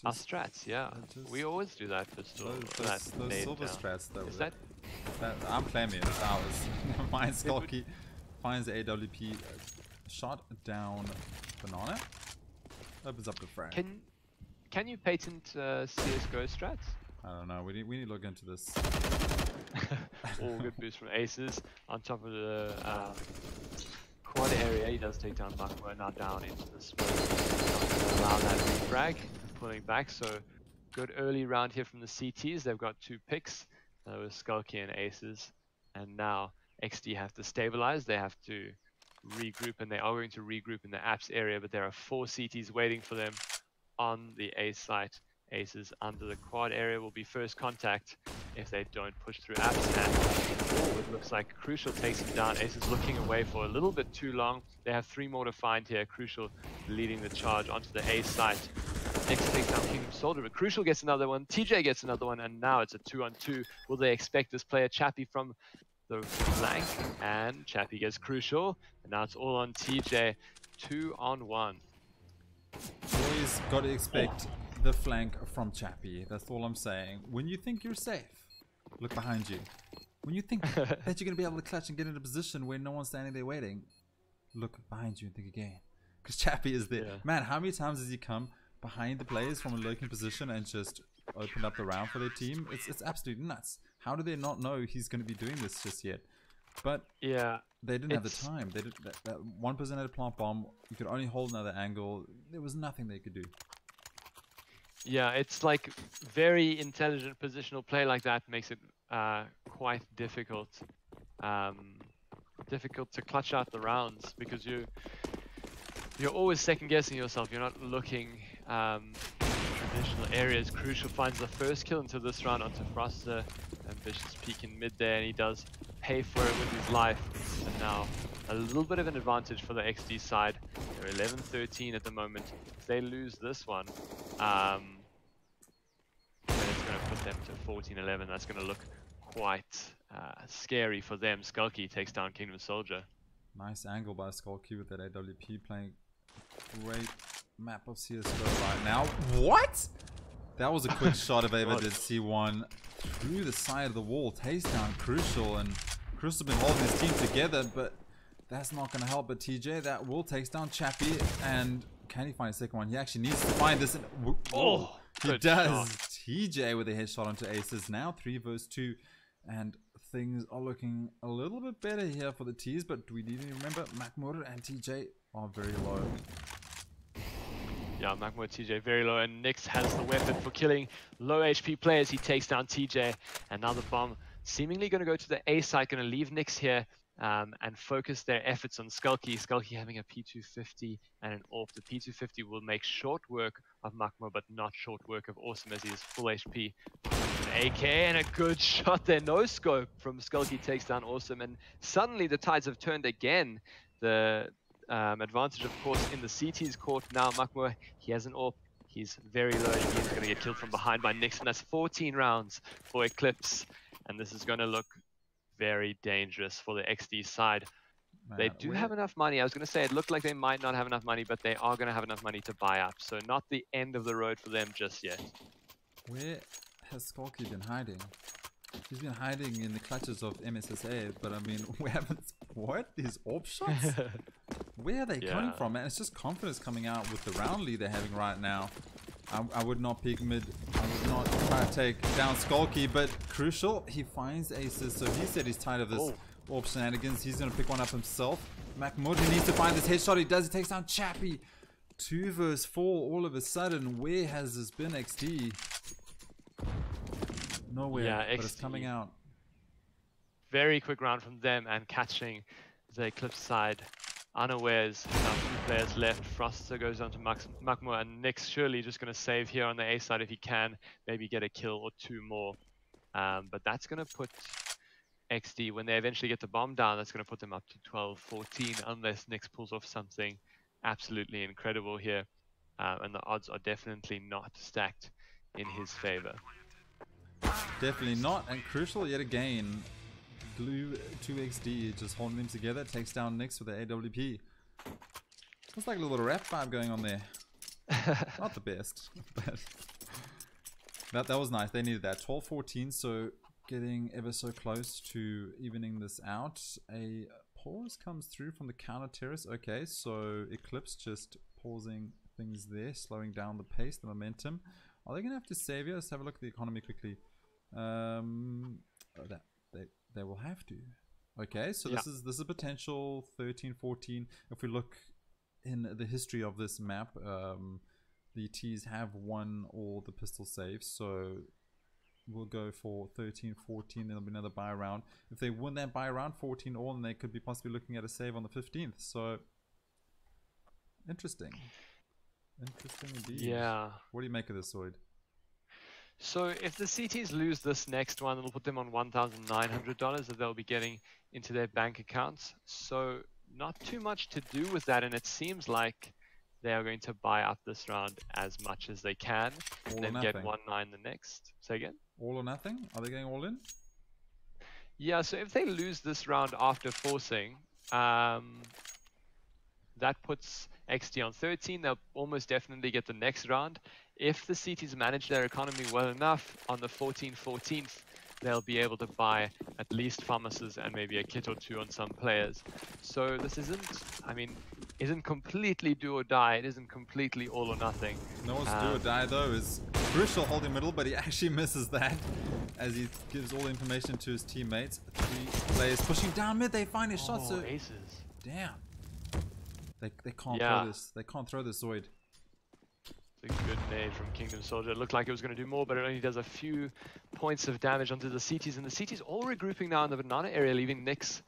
Our strats, yeah. We always do that pistol. Those silver strats though. Is that I'm claiming it, it's ours. Mine Skulky finds the AWP shot down Banana. Opens up the frag. Can you patent CSGO strats? I don't know. We need to look into this. All good boost from Aces on top of the quad area. He does take down Makmo, now down into the smoke. Not going to allow that refrag, pulling back. So good early round here from the CTs. They've got 2 picks. That was Skulky and Aces. And now Exdee have to stabilize. They have to regroup, and they are going to regroup in the apps area, but there are 4 CTs waiting for them on the A site. Aces under the quad area will be first contact if they don't push through apps. And it looks like Crucial takes him down. Aces looking away for a little bit too long. They have 3 more to find here. Crucial leading the charge onto the A site. Next takes down Kingdom Soldier, but Crucial gets another one. TJ gets another one, and now it's a 2-on-2. Will they expect this player Chappie from the flank? And Chappie gets Crucial, and now it's all on TJ. 2-on-1. Always got to expect the flank from Chappie. That's all I'm saying. When you think you're safe, look behind you. When you think that you're going to be able to clutch and get into a position where no one's standing there waiting, look behind you and think again. Because Chappie is there. Yeah. Man, how many times has he come behind the players from a lurking position and just opened up the round for their team? It's absolutely nuts. How do they not know he's going to be doing this just yet? But yeah, they didn't have the time. They did that one person had a plant bomb. You could only hold another angle. There was nothing they could do. Yeah, it's like very intelligent positional play like that makes it quite difficult. Difficult to clutch out the rounds because you're always second guessing yourself. You're not looking traditional areas. Crucial finds the first kill into this round onto Froster. Ambitious peek in mid there, and he does pay for it with his life. And now a little bit of an advantage for the Exdee side. They're 11-13 at the moment. If they lose this one, then it's going to put them to 14-11. That's going to look quite scary for them. Skulky takes down Kingdom Soldier. Nice angle by Skulky with that AWP, playing great map of CSGO right now. What? That was a quick shot if I ever did see one. Through the side of the wall, takes down Crucial, and Crucial's been holding his team together, but that's not going to help. But TJ, that will takes down Chappie, and can he find a second one? He actually needs to find this. He does. Shot. TJ with a headshot onto Aces. Now 3 versus 2, and things are looking a little bit better here for the T's, but we need to remember Makmur and TJ are very low. Yeah, Makmo TJ very low, and Nyx has the weapon for killing low HP players. He takes down TJ, and now the bomb seemingly going to go to the A side, going to leave Nyx here and focus their efforts on Skulky. Skulky having a P250 and an AWP. The P250 will make short work of Makmo, but not short work of Awesome as he is full HP. An AK and a good shot there. No scope from Skulky takes down Awesome, and suddenly the tides have turned again. The advantage, of course, in the CT's court now. Makmo, he has an AWP. He's very low. He's going to get killed from behind by Nyx, and that's 14 rounds for Eclipse. And this is going to look very dangerous for the Exdee side. Man, they do have enough money. I was going to say it looked like they might not have enough money, but they are going to have enough money to buy up. So not the end of the road for them just yet. Where has Skulky been hiding? He's been hiding in the clutches of MSSA, but I mean, we haven't... What? These AWP shots? Where are they coming from, man? It's just confidence coming out with the round lead they're having right now. I would not peek mid. I would not try to take down Skulky, but Crucial, he finds Aces, so he said he's tired of this AWP shenanigans. He's going to pick one up himself. Makmur, he needs to find this headshot. He does. He takes down Chappie. 2 versus 4 all of a sudden. Where has this been, Exdee? Nowhere, but it's coming out. Very quick round from them and catching the Eclipse side unawares. Now 2 players left. Froster goes on to Makmo, and Nyx surely just going to save here on the A side if he can. Maybe get a kill or 2 more. But that's going to put Exdee, when they eventually get the bomb down, that's going to put them up to 12-14 unless Nyx pulls off something absolutely incredible here. And the odds are definitely not stacked in his favor. Definitely not, and Crucial yet again. Glue to Exdee, just holding them together, takes down Nyx with the AWP. Looks like a little rap vibe going on there. Not the best, but that was nice. They needed that. 12-14, so getting ever so close to evening this out. A pause comes through from the counter terrace. Okay, so Eclipse just pausing things there, slowing down the pace, the momentum. Are they going to have to save here? Let's have a look at the economy quickly. They will have to. Okay, so this is potential 13-14. If we look in the history of this map, the T's have won all the pistol saves, so we'll go for 13-14. There'll be another buy round. If they win that buy round 14 all, then they could be possibly looking at a save on the 15th. So interesting. Interesting indeed. Yeah. What do you make of this, Zoid? So if the CTs lose this next one, it'll put them on $1,900 that they'll be getting into their bank accounts. So not too much to do with that, and it seems like they are going to buy up this round as much as they can, and then get 1-9 the next. Say again? All or nothing? Are they going all in? Yeah, so if they lose this round after forcing, that puts Exdee on 13. They'll almost definitely get the next round. If the CTs manage their economy well enough, on the 14th, they'll be able to buy at least pharmacies and maybe a kit or two on some players. So this isn't completely do or die. It isn't completely all or nothing. No one's do or die though is crucial holding middle, but he actually misses that as he gives all the information to his teammates. 3 players pushing down mid. They find his shots. So aces. Damn. They can't throw this. They can't throw this, Zoid. It's a good nade from Kingdom Soldier. It looked like it was going to do more, but it only does a few points of damage onto the CTs. And the CTs all regrouping now in the banana area, leaving Nyx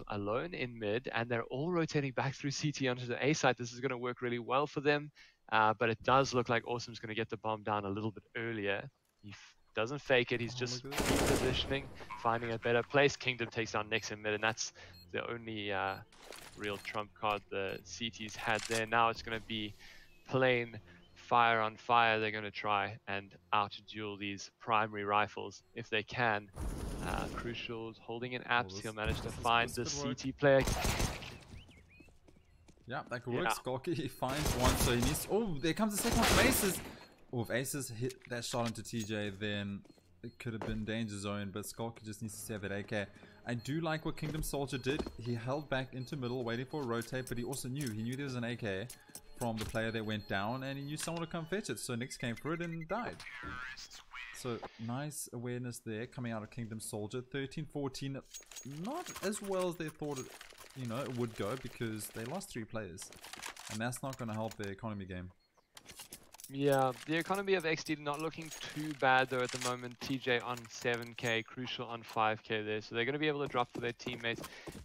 alone in mid. And they're all rotating back through CT onto the A site. This is going to work really well for them. But it does look like Awesome's going to get the bomb down a little bit earlier. He doesn't fake it. He's just repositioning, finding a better place. Kingdom takes down Nyx in mid, and that's the only real trump card the CTs had there. Now it's going to be plain fire on fire. They're going to try and out-duel these primary rifles if they can. Crucial's holding an apps. He'll manage to find the CT player. Yeah, that could work. Skulky, he finds one, so he needs... Oh, there comes the second one from Aces. Oh, if Aces hit that shot into TJ, then it could have been danger zone, but Skulky just needs to save that AK. I do like what Kingdom Soldier did. He held back into middle, waiting for a rotate, but he also knew there was an AK from the player that went down, and he knew someone to come fetch it, so Nyx came for it and died. So nice awareness there coming out of Kingdom Soldier. 13-14, not as well as they thought it, it would go, because they lost 3 players, and that's not going to help their economy game. Yeah, the economy of Exdee not looking too bad though at the moment. TJ on 7k, Crucial on 5k there, so they're going to be able to drop for their teammates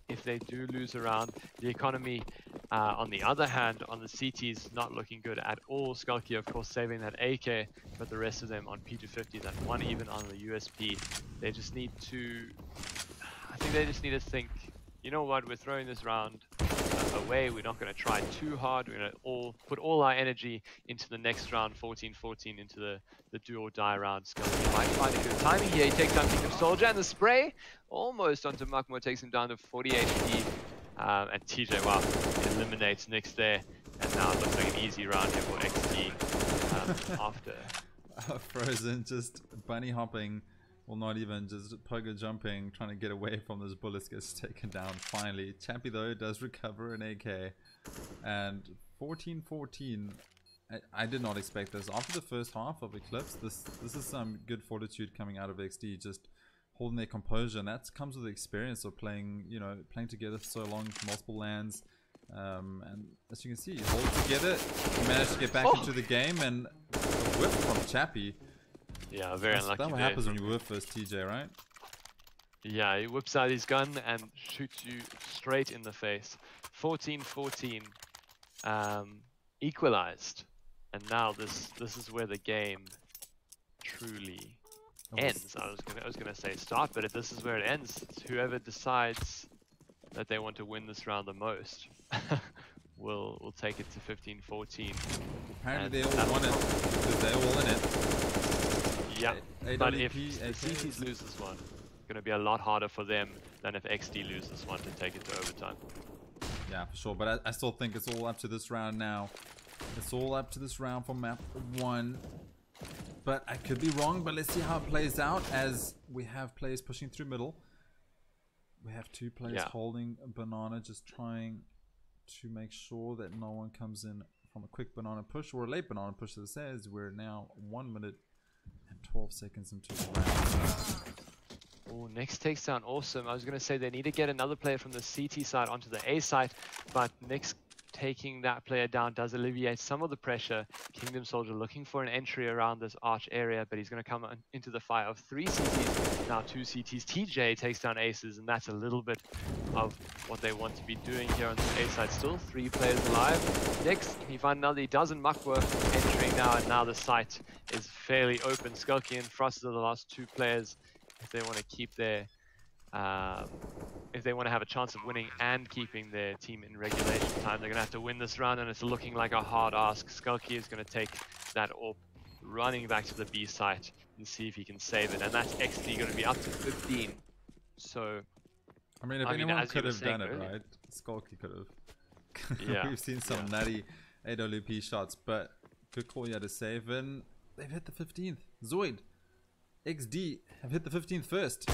if they do lose a round. The economy, on the other hand, on the CTs, not looking good at all. Skulky, of course, saving that AK, but the rest of them on P250s and one even on the USP. They just need to, I think they just need to think, you know what, we're throwing this round away. We're not going to try too hard. We're going to put all our energy into the next round, 14-14, into the do or die round. Skulky might find a good timing here. He takes down Kingdom Soldier, and the spray almost onto Makmo takes him down to 40 HP. And TJ, wow, eliminates Nyx there. And now it looks like an easy round here for Exdee after. Frozen just bunny hopping. Well, not even, just pogo jumping, trying to get away from those bullets, gets taken down finally. Champy, though, does recover an AK. And 14-14, I did not expect this. After the first half of Eclipse, this is some good fortitude coming out of Exdee, just holding their composure. And that comes with the experience of playing, playing together for so long, multiple lands. And as you can see, you hold it together, you manage to get back into the game, and a whip from Chappy. Yeah, very unlucky. That's what happens when you whip first, TJ, right? Yeah, he whips out his gun and shoots you straight in the face. 14-14, equalized, and now this is where the game truly ends. I was gonna say start, but this is where it ends. It's whoever decides that they want to win this round the most will take it to 15-14. Apparently they all want it because they're all in it. Yeah, but if the CTs lose this one, it's going to be a lot harder for them than if Exdee loses this one to take it to overtime. Yeah, for sure. But I still think it's all up to this round now. It's all up to this round for map 1. But I could be wrong, but let's see how it plays out as we have players pushing through middle. We have 2 players holding a banana, just trying to make sure that no one comes in from a quick banana push or a late banana push. That says we're now 1 minute and 12 seconds into the round. Oh, next takes down, awesome. I was going to say they need to get another player from the CT side onto the A side, but Nick's taking that player down does alleviate some of the pressure. Kingdom Soldier looking for an entry around this arch area, but he's going to come into the fire of 3 CTs, now 2 CTs. TJ takes down aces, and that's a little bit of what they want to be doing here on the A side. Still 3 players alive. Next, he find another, he doesn't. Muckwork entering now, and now the site is fairly open. Skulky and Frost are the last 2 players if they want to keep their if they want to have a chance of winning and keeping their team in regulation time. They're going to have to win this round, and it's looking like a hard ask. Skulky is going to take that AWP, running back to the B site and see if he can save it, and that's Exdee going to be up to 15. So I mean, if anyone could have done it, right? Skulky could have. Yeah. We've seen some nutty AWP shots, but good call you had to save, and they've hit the 15th. Zoid, Exdee have hit the 15th first.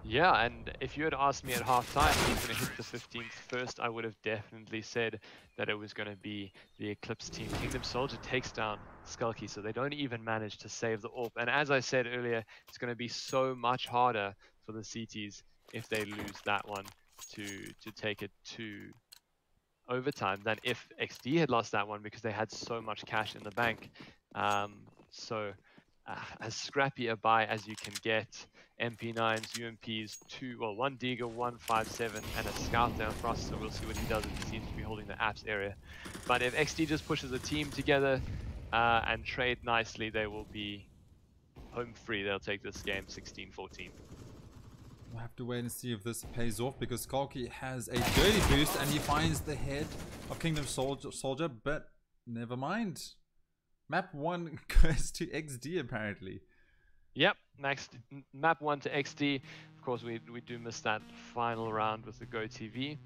Yeah, and if you had asked me at halftime who's going to hit the 15th first, I would have definitely said that it was going to be the Eclipse team. Kingdom Soldier takes down Skulky, so they don't even manage to save the AWP. And as I said earlier, it's going to be so much harder for the CTs if they lose that one to take it to overtime than if Exdee had lost that one, because they had so much cash in the bank. As scrappy a buy as you can get. MP9s, UMPs, 1 Deagle, 1 5.7, and a scout down Frost, so we'll see what he does if he seems to be holding the apps area. But if Exdee just pushes a team together and trade nicely, they will be home free. They'll take this game 16-14. We'll have to wait and see if this pays off, because Skulky has a dirty boost and he finds the head of Kingdom Soldier, but never mind. Map 1 goes to Exdee apparently. Yep, next map 1 to Exdee. Of course, we do miss that final round with the Go TV.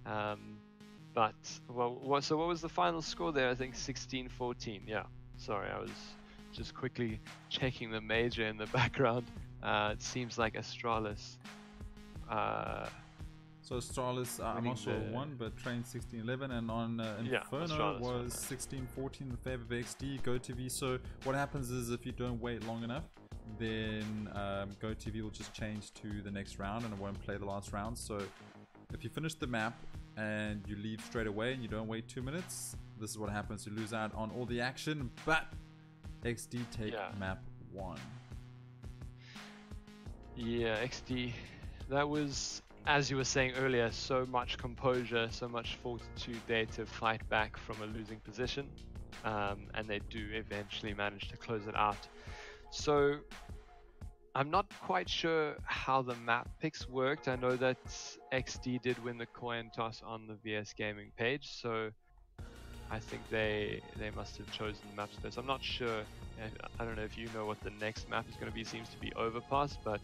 But so what was the final score there? I think 16-14. Yeah, sorry, I was just quickly checking the major in the background. It seems like Astralis. So Astralis, I'm not sure won, but trained 16-11, and on Inferno was 16-14 in favor of Exdee, Go TV. So what happens is, if you don't wait long enough, then Go TV will just change to the next round and it won't play the last round. So if you finish the map and you leave straight away and you don't wait 2 minutes, this is what happens. You lose out on all the action, but Exdee take map 1. Yeah, Exdee, that was, as you were saying earlier, so much composure, so much fortitude there to fight back from a losing position, and they do eventually manage to close it out. So I'm not quite sure how the map picks worked. I know that Exdee did win the coin toss on the VS Gaming page, so I think they must have chosen the maps first. I'm not sure. I don't know if you know what the next map is going to be. It seems to be Overpass, but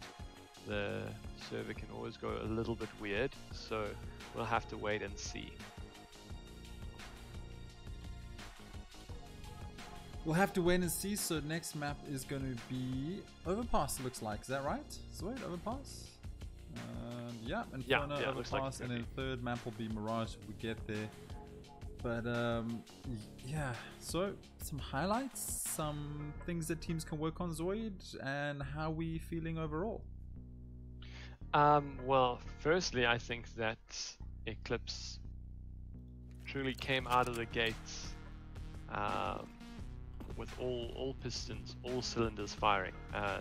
the server can always go a little bit weird, so we'll have to wait and see. We'll have to wait and see. So next map is going to be Overpass, looks like. Is that right? Zoid, Overpass? Yeah, Inferno, Overpass, and then third map will be Mirage if we get there. But yeah, so some highlights, some things that teams can work on, Zoid, and how we feeling overall? Well, firstly, I think that Eclipse truly came out of the gates with all pistons, all cylinders firing.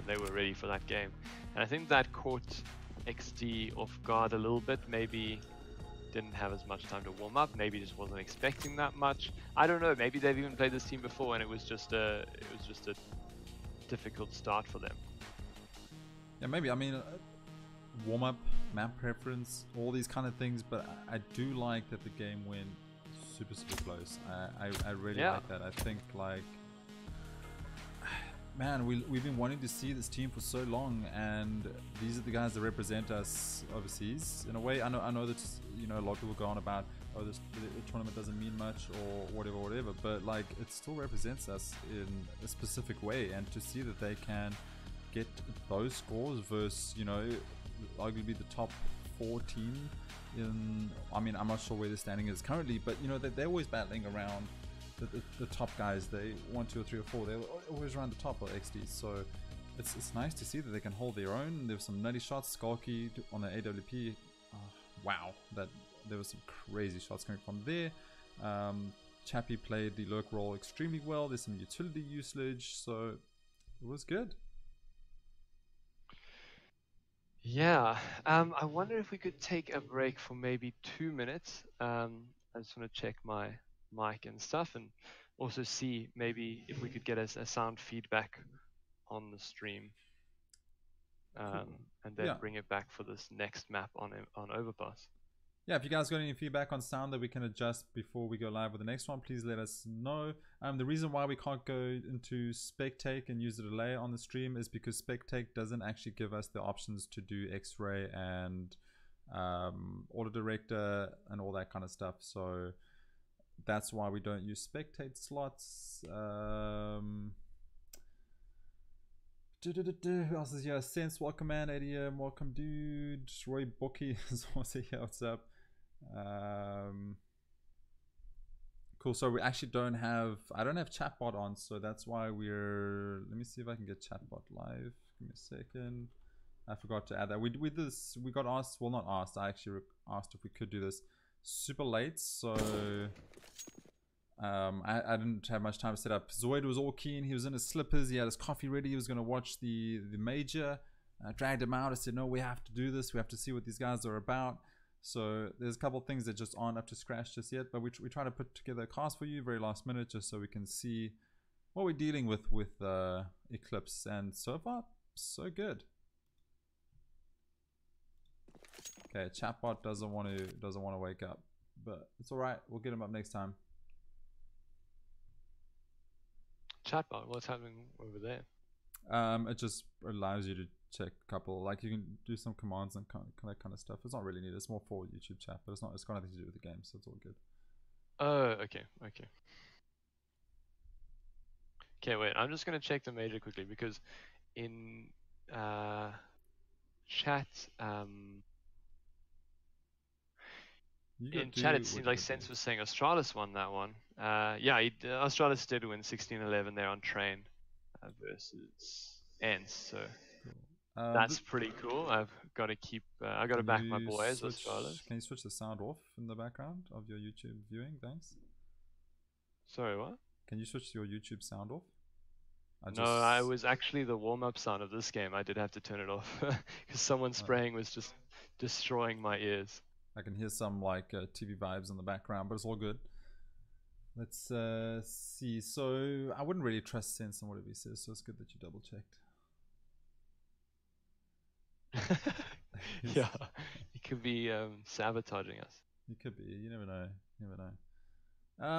They were ready for that game, and I think that caught Exdee off guard a little bit. Maybe didn't have as much time to warm up. Maybe just wasn't expecting that much. I don't know. Maybe they've even played this team before, and it was just a difficult start for them. Yeah, maybe. I mean, warm up, map preference, all these kind of things. But I do like that the game went super close. I really like that. I think, like, man, we've been wanting to see this team for so long, and these are the guys that represent us overseas. In a way, I know that, you know, a lot of people go on about, oh, the tournament doesn't mean much or whatever, but like, it still represents us in a specific way, and to see that they can get those scores versus, you know, arguably the top 4 team in. I mean, I'm not sure where the standing is currently, but you know they're always battling around the top guys. They 1, 2, or 3, or 4. They're always around the top of Exdee. So it's nice to see that they can hold their own. There's some nutty shots. Skulky on the AWP. Wow, there was some crazy shots coming from there. Chappie played the lurk role extremely well. There's some utility usage, so it was good. Yeah, I wonder if we could take a break for maybe 2 minutes. I just want to check my mic and stuff, and also see maybe if we could get a sound feedback on the stream, and then bring it back for this next map on Overpass. Yeah, if you guys got any feedback on sound that we can adjust before we go live with the next one, please let us know. The reason why we can't go into spectate and use the delay on the stream is because spectate doesn't actually give us the options to do X-ray and auto director and all that kind of stuff. So that's why we don't use spectate slots. Who else is here? Sense, welcome man. ETHEREUM, welcome dude. Roy Bookie is also here. What's up? Cool. So we actually don't have. I don't have chatbot on, so that's why we're. Let me see if I can get chatbot live. Give me a second. I forgot to add that. We this. We got asked. Well, not asked. I actually asked if we could do this super late. So I didn't have much time to set up. Zoid was all keen. He was in his slippers. He had his coffee ready. He was going to watch the major. I dragged him out. I said, no, we have to do this. We have to see what these guys are about. So there's a couple of things that just aren't up to scratch just yet. But we try to put together a cast for you very last minute just so we can see what we're dealing with Eclipse. And so far, so good. Okay, chatbot doesn't want to wake up, but it's all right. We'll get him up next time. Chatbot, what's happening over there? It just allows you to check a couple, like you can do some commands and that kind of stuff. It's not really needed. It's more for YouTube chat, but it's got nothing to do with the game, so it's all good. Oh, okay. Okay, wait. I'm just gonna check the major quickly because in chat, it seems like Sense was saying Australis won that one. Yeah, Australis did win 16-11 there on Train versus Ents, so that's pretty cool. I've got to keep. I got to back my boys, Australis. Can you switch the sound off in the background of your YouTube viewing? Thanks. Sorry, what? Can you switch your YouTube sound off? No, I was actually the warm-up sound of this game. I did have to turn it off because someone spraying was just destroying my ears. I can hear some like TV vibes in the background, but it's all good. Let's see. So I wouldn't really trust Sense on whatever he says, so it's good that you double checked. Yeah, he could be sabotaging us. He could be. You never know. You never know.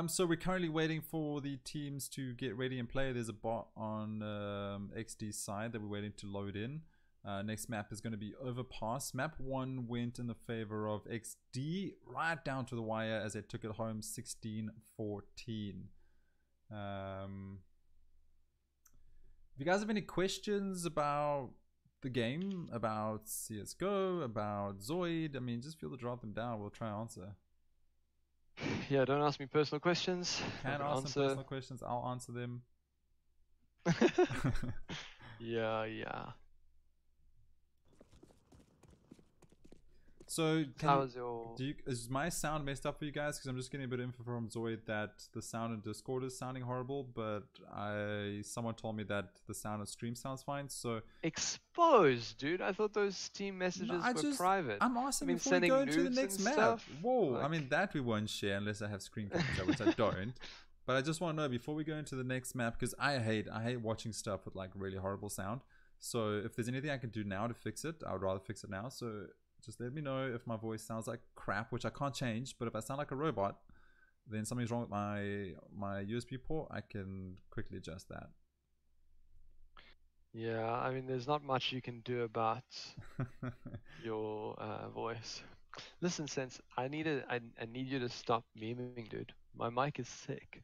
So we're currently waiting for the teams to get ready and play. There's a bot on Exdee's side that we're waiting to load in. Next map is going to be Overpass. Map 1 went in the favor of Exdee right down to the wire as they took it home 16-14. If you guys have any questions about the game, about CSGO, about Zoid, I mean, just feel to drop them down. We'll try and answer. Yeah, don't ask me personal questions. Can ask some personal questions. I'll answer them. Yeah. So, your... is my sound messed up for you guys? Because I'm just getting a bit of info from Zoid that the sound in Discord is sounding horrible, but someone told me that the sound on stream sounds fine. So exposed, dude. I thought those team messages were private. I'm asking before we go into the next map. Whoa, like... I mean that we won't share unless I have screen capture, which I don't. But I just want to know before we go into the next map, because I hate watching stuff with like really horrible sound. So if there's anything I can do now to fix it, I would rather fix it now. So just let me know if my voice sounds like crap, which I can't change. But if I sound like a robot, then something's wrong with my USB port. I can quickly adjust that. Yeah, I mean, there's not much you can do about your voice. Listen, Sense, I need you to stop memeing, dude. My mic is sick.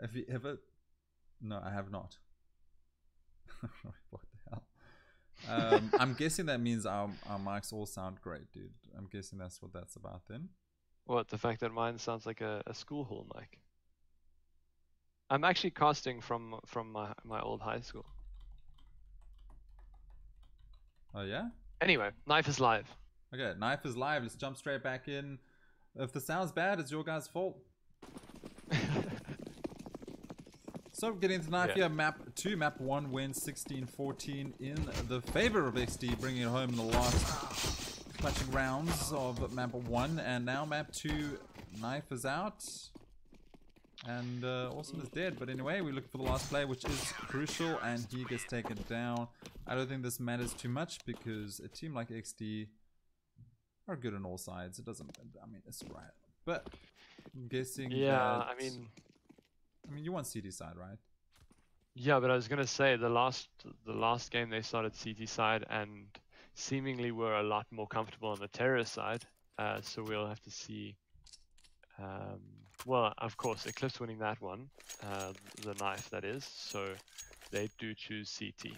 Have you ever? No, I have not. What the hell? I'm guessing that means our mics all sound great, dude. I'm guessing that's what that's about then. What, the fact that mine sounds like a school hall mic? I'm actually casting from my old high school. Oh yeah? Anyway, Knife is live. Okay, Knife is live. Let's jump straight back in. If the sound's bad, it's your guys' fault. So getting into Knife here, map 2, map 1 wins 16-14 in the favor of Exdee, bringing it home in the last clutching rounds of map 1. And now map 2, Knife is out. And Awesome is dead. But anyway, we look for the last play, which is crucial, and he gets taken down. I don't think this matters too much because a team like Exdee are good on all sides. It doesn't, I mean, it's right. But I'm guessing that, I mean, you want CT side, right? Yeah, but I was gonna say the last game they started CT side and seemingly were a lot more comfortable on the terrorist side. So we'll have to see. Well, of course, Eclipse winning that one, the Knife that is. So they do choose CT.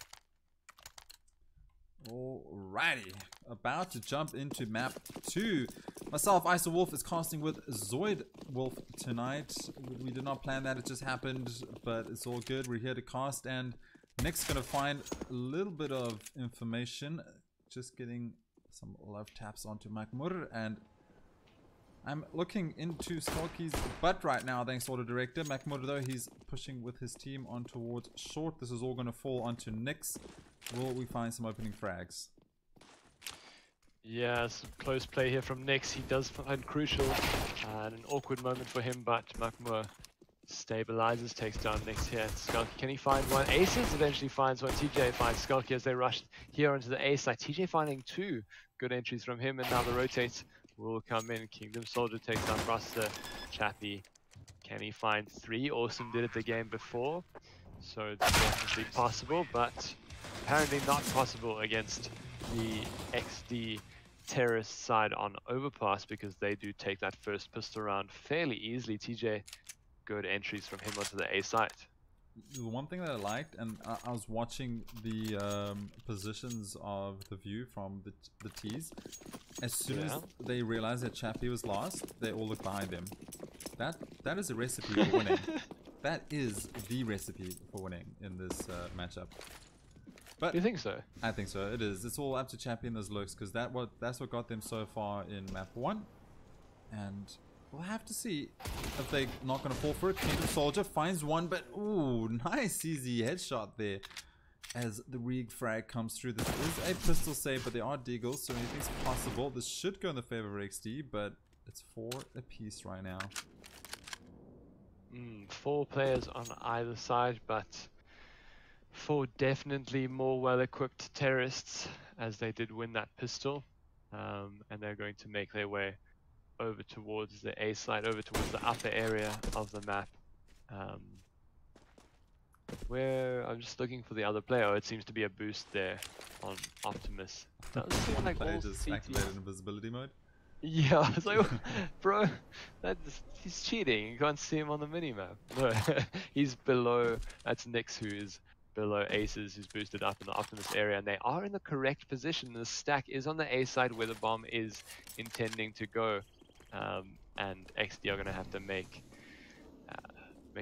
Alrighty, about to jump into map 2. Myself, IsoWolf, is casting with Zoid Wolf tonight. We did not plan that, it just happened, but it's all good. We're here to cast, and Nick's gonna find a little bit of information. Just getting some love taps onto Makmur, and I'm looking into Skulky's butt right now, thanks to Auto Director. Makmur, though, he's pushing with his team on towards short. This is all gonna fall onto Nick's. Will we find some opening frags? Yeah, some close play here from Nix. He does find crucial and an awkward moment for him, but Makmur stabilizes, takes down Nix here. Skulky, can he find one? Aces eventually finds one. TJ finds Skulky as they rush here onto the A side. TJ finding 2 good entries from him, and now the rotates will come in. Kingdom Soldier takes down Froster. Chappie, can he find 3? Awesome did it the game before, so it's definitely possible, but apparently not possible against the Exdee terrorist side on Overpass, because they do take that first pistol round fairly easily. TJ, good entries from him onto the A side. The one thing that I liked, and I was watching the positions of the view from the T's. As soon as they realized that Chappie was lost, they all looked behind him. That is a recipe for winning. That is the recipe for winning in this matchup. But you think so? I think so. It is. It's all up to Chappie and those looks, because that's what got them so far in map 1. And we'll have to see if they're not going to fall for it. Kingdom Soldier finds one, but ooh, nice CZ headshot there as the Reeg frag comes through. This is a pistol save, but there are deagles, so anything's possible. This should go in the favor of XD, but it's 4 apiece right now. 4 players on either side, but 4 definitely more well-equipped terrorists, as they did win that pistol, and they're going to make their way over towards the A side, over towards the upper area of the map, where I'm just looking for the other player. Oh, it seems to be a boost there on Optimus. Does seem like all just activated invisibility mode. Yeah, I was like, bro, he's cheating. You can't see him on the minimap. No, he's below. That's Nix, who is below Aces, who's boosted up in the Optimus area, and they are in the correct position. The stack is on the A side where the bomb is intending to go, and Exdee are going to have to make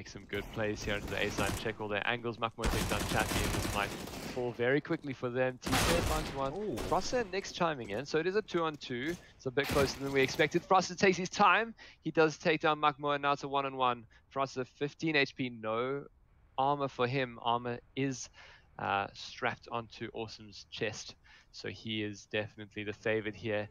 some good plays here into the A side, check all their angles. Makmur takes down Chappie, and this might fall very quickly for them. TJ finds one. Froster and Nix chiming in, so it is a 2-on-2. It's a bit closer than we expected. Froster takes his time. He does take down Makmur, and now it's a 1-on-1. Froster 15 HP, no armor for him. Armor is strapped onto Awesome's chest, so he is definitely the favored here.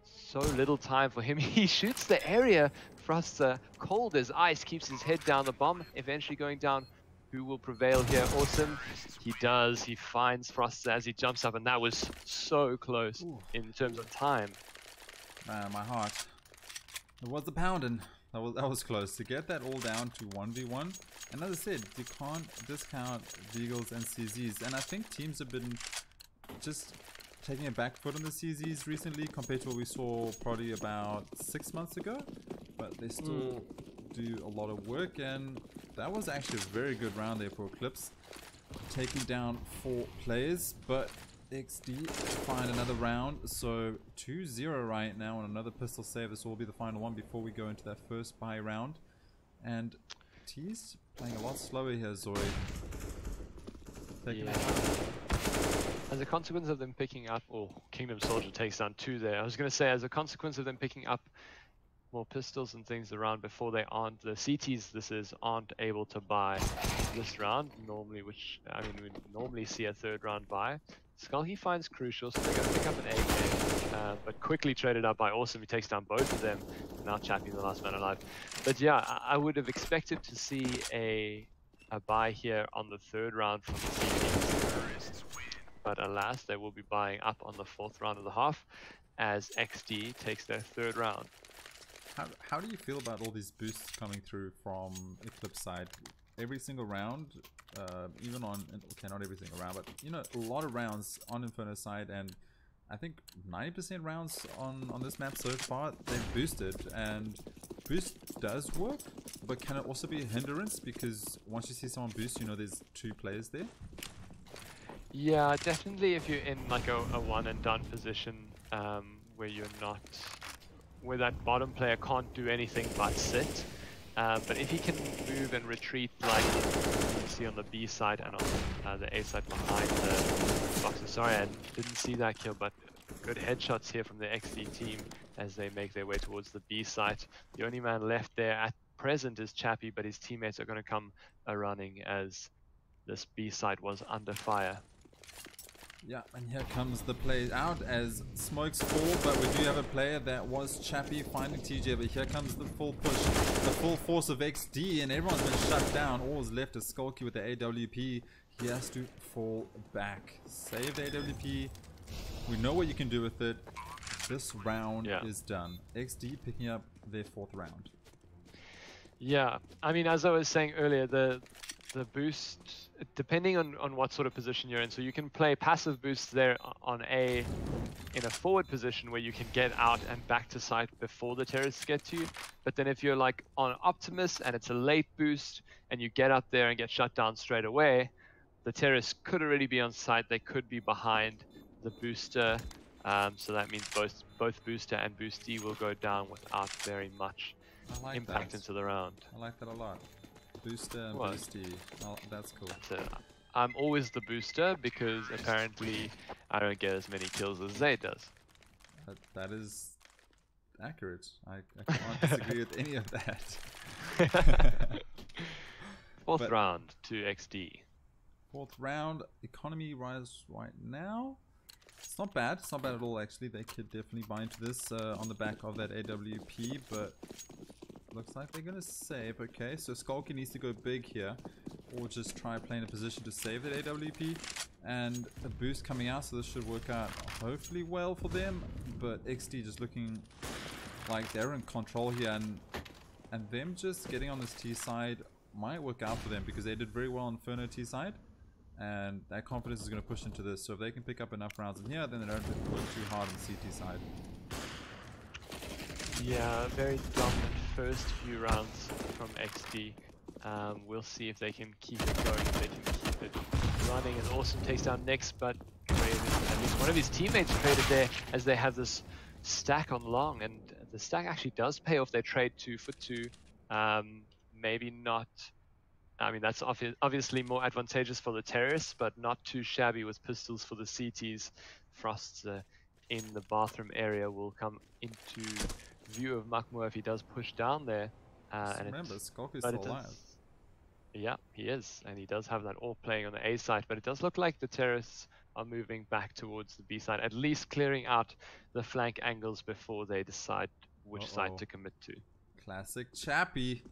So little time for him. He shoots the area. Froster, cold as ice, keeps his head down. The bomb eventually going down. Who will prevail here? Awesome. He does. He finds Froster as he jumps up, and that was so close in terms of time. Man, my heart. It was the pounding. That was close to get that all down to 1v1. And as I said, you can't discount Deagles and CZs. And I think teams have been just taking a back foot on the CZs recently compared to what we saw probably about 6 months ago. But they still do a lot of work, and that was actually a very good round there for Eclipse. taking down 4 players, but Exdee find another round, so 2-0 right now on another pistol save. This will be the final one before we go into that first buy round. And T's playing a lot slower here, Zoid. Yeah. As a consequence of them picking up, or Kingdom Soldier takes down 2 there. I was going to say, as a consequence of them picking up more pistols and things around before they aren't, the CTs aren't able to buy this round normally, which, I mean, we normally see a 3rd round buy. Skulky finds crucial, so they're going to pick up an AK, but quickly traded up by Awesome, who takes down both of them. Now Chappie, the last man alive. But yeah, I would have expected to see a buy here on the 3rd round from the CTs. But alas, they will be buying up on the 4th round of the half as Exdee takes their 3rd round. How do you feel about all these boosts coming through from Eclipse side? Every single round, even on, okay, not every single round, but you know, a lot of rounds on Inferno side, and I think 90% rounds on this map so far, they've boosted, and boost does work, but can it also be a hindrance? Because once you see someone boost, you know there's 2 players there. Yeah, definitely if you're in like a one and done position, where you're not, where that bottom player can't do anything but sit. But if he can move and retreat like you see on the B side and on the A side behind the boxes. Sorry, I didn't see that kill, but good headshots here from the Exdee team as they make their way towards the B site. The only man left there at present is Chappie, but his teammates are going to come running as this B site was under fire. Yeah, and here comes the play out as smokes fall, but we do have a player that was Chappie finding TJ, but here comes the full push, the full force of Exdee, and everyone's been shut down. All is left is Skulky with the AWP. He has to fall back. Save the AWP. We know what you can do with it. This round is done. Exdee picking up their 4th round. Yeah, I mean, as I was saying earlier, the boost, depending on what sort of position you're in, so you can play passive boosts there on A in a forward position where you can get out and back to site before the terrorists get to you. But then if you're like on Optimus and it's a late boost and you get up there and get shut down straight away, the terrorists could already be on site. They could be behind the booster, so that means both booster and boostee will go down without very much impact into the round. I like that a lot. Booster and boostee. Oh, that's cool. I'm always the booster because apparently I don't get as many kills as Zay does. That is accurate. I can't disagree with any of that. 4th round to Exdee. 4th round, economy rise right now. It's not bad. It's not bad at all, actually. They could definitely buy into this on the back of that AWP, but looks like they're going to save. Okay, so Skulky needs to go big here, or just try playing a position to save that AWP. And a boost coming out, so this should work out hopefully well for them. But Exdee just looking like they're in control here, and them just getting on this T side might work out for them because they did very well on Inferno T side. And that confidence is going to push into this. So if they can pick up enough rounds in here, then they don't have to work too hard on the CT side. Yeah, very dominant first few rounds from Exdee. We'll see if they can keep it going, if they can keep it running. And Awesome takes down Nix, but at least one of his teammates traded there as they have this stack on long. And the stack actually does pay off their trade 2 for 2. Maybe not. I mean, that's obviously more advantageous for the terrorists, but not too shabby with pistols for the CTs. Frost in the bathroom area will come into view of Makmur if he does push down there. And remember, Skulky's still alive. Yeah, he is, and he does have that all playing on the A side, but it does look like the terrorists are moving back towards the B side, at least clearing out the flank angles before they decide which side to commit to. Classic Chappie.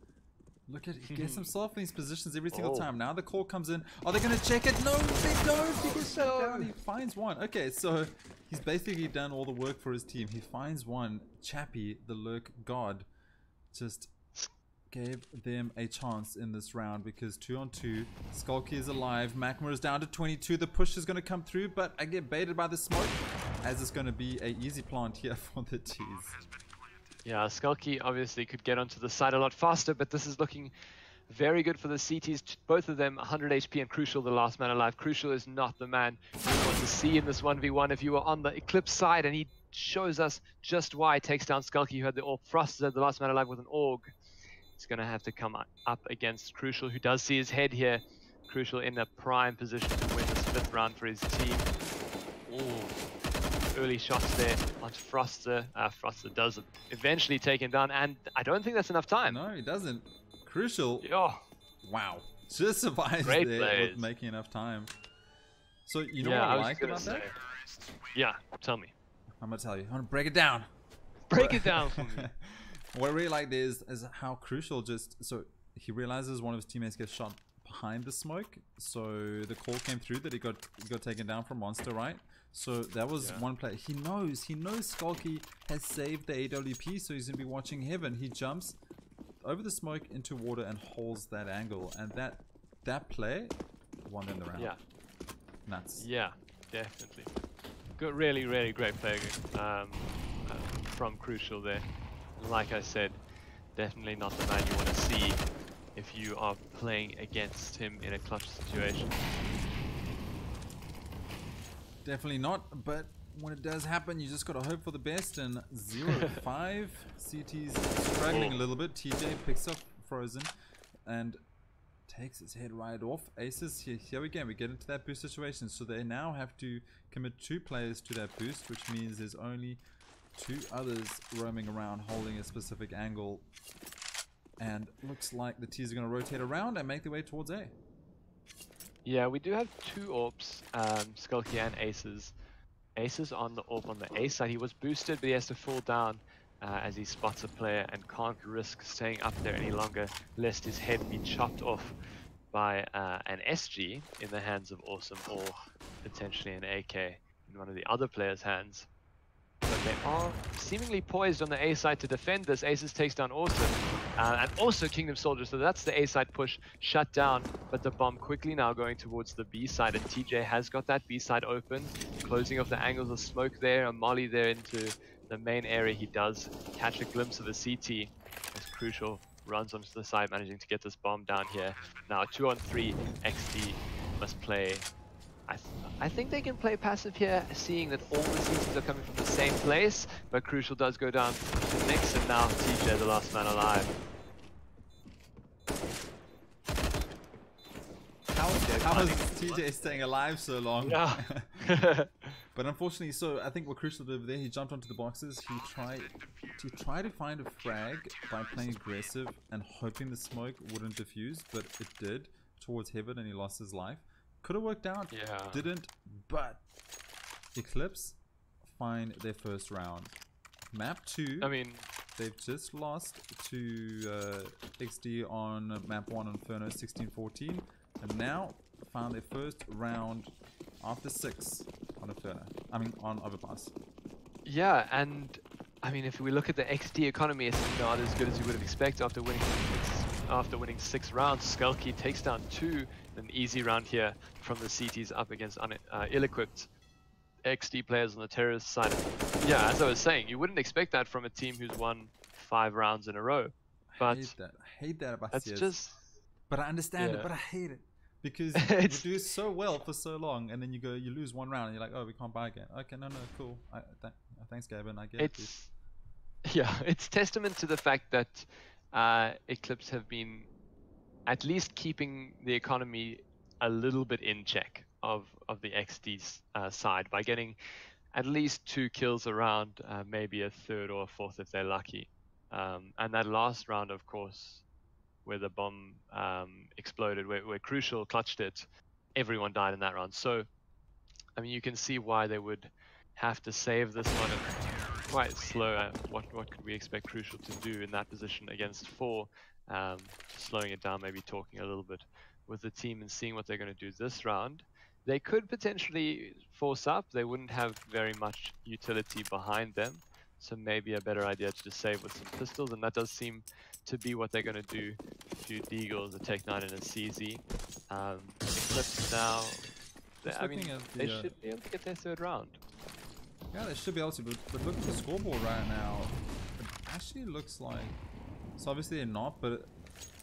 Look at, he gets himself in these positions every single time. Now the call comes in. Are they going to check it? No, they don't. He gets shut down. He finds one. Okay, so he's basically done all the work for his team. He finds one. Chappie, the lurk god, just gave them a chance in this round because 2-on-2. Skulky is alive. Makmur is down to 22. The push is going to come through, but I get baited by the smoke as it's going to be an easy plant here for the T's. Yeah, Skulky obviously could get onto the side a lot faster, but this is looking Very good for the CTs, both of them 100 HP and Crucial the last man alive. Crucial is not the man you want to see in this 1v1. If you were on the Eclipse side, and he shows us just why, takes down Skulky, who had the orb. Frost is the last man alive with an Org. He's going to have to come up against Crucial, who does see his head here. Crucial in a prime position to win this 5th round for his team. Ooh, early shots there on Froster. Froster does eventually take him down, and I don't think that's enough time. No, he doesn't. Crucial. Oh. Wow. Just survives Great there plays. with making enough time. So, you know what I like about that? Yeah, tell me. I'm going to tell you. I'm going to break it down. Break it down for me. What I really like there is how Crucial just... So, he realizes one of his teammates gets shot behind the smoke. So, the call came through that he got taken down from Monster, right? So, that was one play. He knows Skulky has saved the AWP, so he's going to be watching Heaven. He jumps over the smoke into water and holds that angle, and that play won them the round. Yeah, nuts. Yeah, definitely. Good, really great play from Crucial there. Like I said, definitely not the man you want to see if you are playing against him in a clutch situation. Definitely not, but when it does happen, you just gotta hope for the best. And 0-5, CT's struggling a little bit. TJ picks up Frozen and takes his head right off. Aces, here we go. We get into that boost situation. So they now have to commit 2 players to that boost, which means there's only 2 others roaming around holding a specific angle. And looks like the T's are gonna rotate around and make their way towards A. Yeah, we do have 2 AWPs, Skulky and Aces. Aces on the AWP on the A side. He was boosted, but he has to fall down as he spots a player and can't risk staying up there any longer, lest his head be chopped off by an SG in the hands of Awesome, or potentially an AK in one of the other players' hands. But they are seemingly poised on the A side to defend this. Aces takes down Awesome, and also Kingdom Soldier, so that's the A side push shut down, but the bomb quickly now going towards the B side, and TJ has got that B side open, closing off the angles of smoke there, a molly there into the main area. He does catch a glimpse of the CT as Crucial runs onto the side, managing to get this bomb down here. Now 2-on-3, Exdee must play. I think they can play passive here, seeing that all the CTs are coming from the same place, but Crucial does go down to Nix, and now TJ the last man alive. How is TJ staying alive so long? Yeah. But unfortunately, so I think what Crucial did over there, he jumped onto the boxes. He tried to find a frag by playing aggressive and hoping the smoke wouldn't diffuse, but it did towards Heaven, and he lost his life. Could have worked out, didn't, but Eclipse find their first round. Map 2, I mean, they've just lost to Exdee on map 1 on Inferno 16-14, and now found their first round after 6 on Inferno. I mean, on Overpass. Yeah, and I mean, if we look at the Exdee economy, it's not as good as you would have expected after winning 6 rounds. Skulky takes down 2, an easy round here from the CTs up against ill-equipped Exdee players on the terrorist side. Yeah, as I was saying, you wouldn't expect that from a team who's won 5 rounds in a row. But I hate that about that's CS. just. But I understand it, but I hate it. Because you do so well for so long, and then you lose 1 round, and you're like, oh, we can't buy again. Okay, no, cool. Thanks, Gavin. I get it. Yeah, it's testament to the fact that Eclipse have been at least keeping the economy a little bit in check of the Exdee's side by getting at least 2 kills around, maybe a 3rd or a 4th if they're lucky. And that last round, of course, where the bomb exploded, where Crucial clutched it, everyone died in that round. So, I mean, you can see why they would have to save this one. Quite slow. What could we expect Crucial to do in that position against 4? Slowing it down, maybe talking a little bit with the team and seeing what they're going to do this round. They could potentially force up. They wouldn't have very much utility behind them, so maybe a better idea to just save with some pistols, and that does seem to be what they're going to do to Deagles, a Take 9 and a CZ. Eclipse now, I mean, they should be able to get their 3rd round. Yeah, they should be able to, but look at the scoreboard right now. It actually looks like, so obviously they're not, but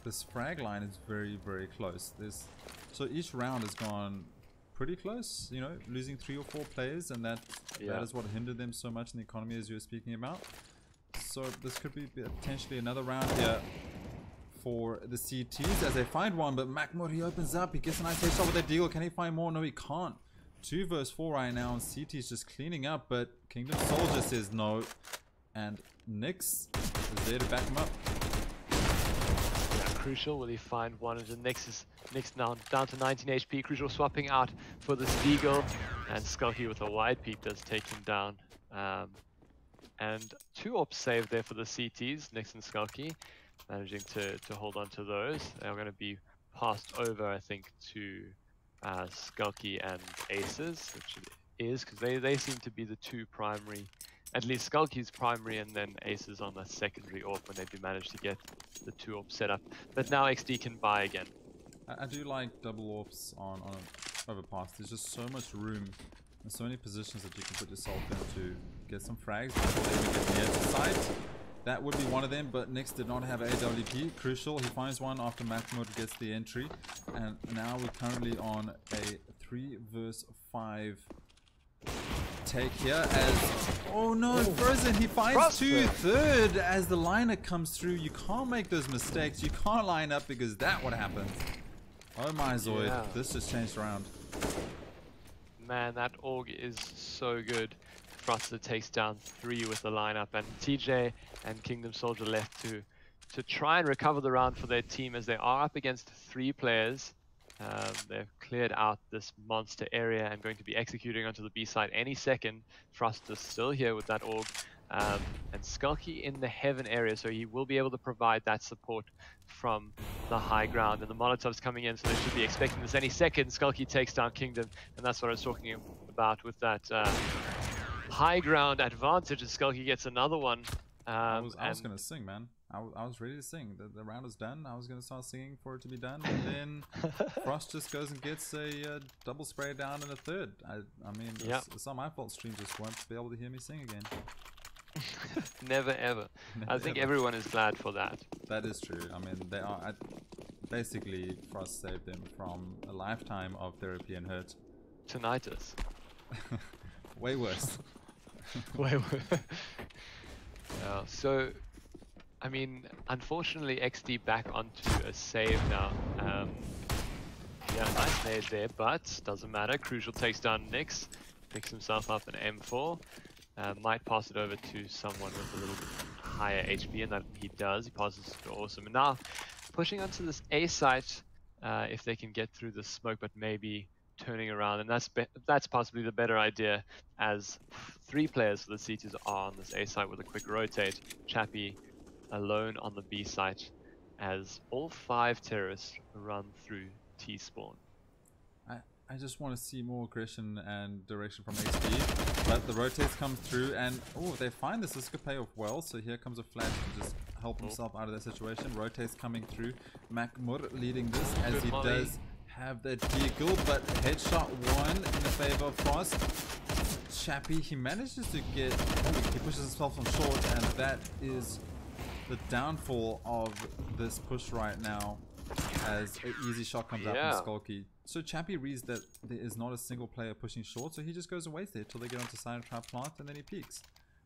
this frag line is very, very close. So each round has gone pretty close, you know, losing 3 or 4 players, and that is what hindered them so much in the economy, as you were speaking about. So this could be potentially another round here for the CTs as they find one, but Makmur, he opens up, he gets a nice headshot with that deagle. Can he find more? No, he can't. 2 versus 4 right now, and CT's just cleaning up, but Kingdom Soldier says no, and Nyx is there to back him up. Yeah, Crucial, will he find one? And Nyx now down to 19 HP. Crucial swapping out for this deagle, and Skulky with a wide peek does take him down. And 2 ops saved there for the CTs, Nyx and Skulky, managing to hold on to those. They're going to be passed over, I think, to Skulky and Aces, which it is, because they seem to be the 2 primary, at least Skulky's primary, and then Aces on the secondary AWP when they do manage to get the 2 AWP set up. But now Exdee can buy again. I do like double AWPs on overpass. There's just so much room and so many positions that you can put yourself in to get some frags before they even get near to sight. That would be one of them, but Nyx did not have AWP. Crucial, he finds one after Makmur gets the entry, and now we're currently on a 3 versus 5 take here as, oh no, Frozen, he finds 2 third as the liner comes through. You can't make those mistakes, you can't line up, because that what happens. Oh my Zoid, this just changed around. Man, that AUG is so good. Froster takes down 3 with the lineup, and TJ and Kingdom Soldier left to try and recover the round for their team, as they are up against 3 players. They've cleared out this monster area and going to be executing onto the B side any second. Froster's still here with that AUG, and Skulky in the heaven area, so he will be able to provide that support from the high ground. And the Molotov's coming in, so they should be expecting this any second. Skulky takes down Kingdom, and that's what I was talking about with that high ground advantage, and Skulky gets another one. I was gonna sing, man. I was ready to sing. The round is done. I was gonna start singing for it to be done, and then Frost just goes and gets a double spray down in a third. I mean, it's not my fault. Stream just won't be able to hear me sing again. Never ever. I think everyone is glad for that. That is true. I mean, they are. Basically, Frost saved them from a lifetime of therapy and hurt. Tinnitus. Way worse. Way worse. Yeah, so, I mean, unfortunately, Exdee back onto a save now. Yeah, nice nade there, but doesn't matter. Crucial takes down Nyx, picks himself up an M4. Might pass it over to someone with a little bit higher HP, and that he does. He passes it to Awesome. And now, pushing onto this A site, if they can get through the smoke, but maybe turning around, and that's possibly the better idea, as 3 players for the CTs are on this A site with a quick rotate. Chappie alone on the B site, as all 5 terrorists run through T spawn. I just want to see more aggression and direction from Exdee, but the rotates come through, and they find this could pay off well. So here comes a flash to just help himself out of that situation. Rotates coming through, Makmur leading this as he does have that deagle, but headshot 1 in the favor of Frost. Chappie, he manages to get, he pushes himself on short, and that is the downfall of this push right now, as an easy shot comes out from Skulky. So Chappie reads that there is not a single player pushing short, so he just goes and waits there till they get onto side and trap plant, and then he peeks.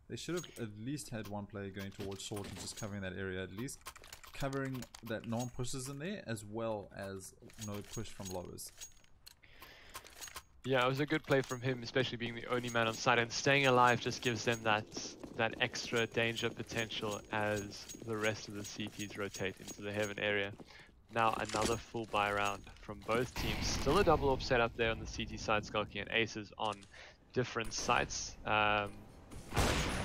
They should have at least had 1 player going towards short and just covering that area, at least covering that no one pushes in there, as well as no push from lowers. Yeah, it was a good play from him, especially being the only man on site, and staying alive just gives them that extra danger potential as the rest of the CTs rotate into the heaven area. Now another full buy round from both teams. Still a double AWP set up there on the CT side. Skulky and Aces on different sites. I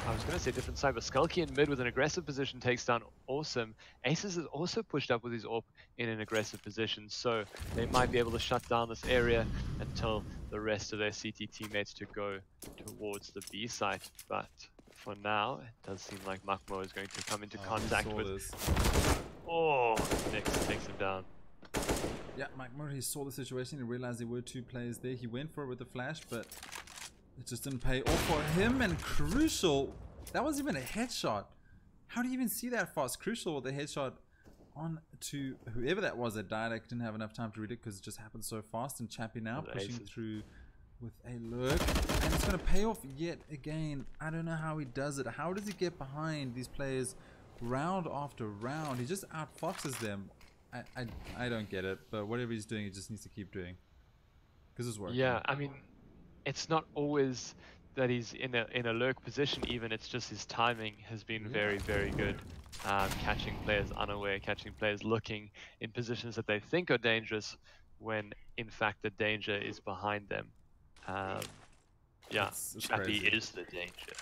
was going to say different side, but Skulky in mid with an aggressive position takes down Awesome. Aces is also pushed up with his AWP in an aggressive position, so they might be able to shut down this area and tell the rest of their CT teammates to go towards the B site. But for now, it does seem like Makmo is going to come into contact with... Oh, Nyx takes him down. Yeah, Makmo, he saw the situation, he realized there were 2 players there. He went for it with the flash, but it just didn't pay off for him. And Crucial, that wasn't even a headshot. How do you even see that fast? Crucial with a headshot on to whoever that was that died. I didn't have enough time to read it because it just happened so fast. And Chappie now pushing through with a lurk, and it's going to pay off yet again. I don't know how he does it. How does he get behind these players round after round? He just outfoxes them. I don't get it, but whatever he's doing, he just needs to keep doing because it's working. Yeah, I mean, it's not always that he's in a lurk position. Even it's just his timing has been very, very good. Catching players unaware, catching players looking in positions that they think are dangerous, when in fact the danger is behind them. Yeah, it's Chappie crazy. is the danger.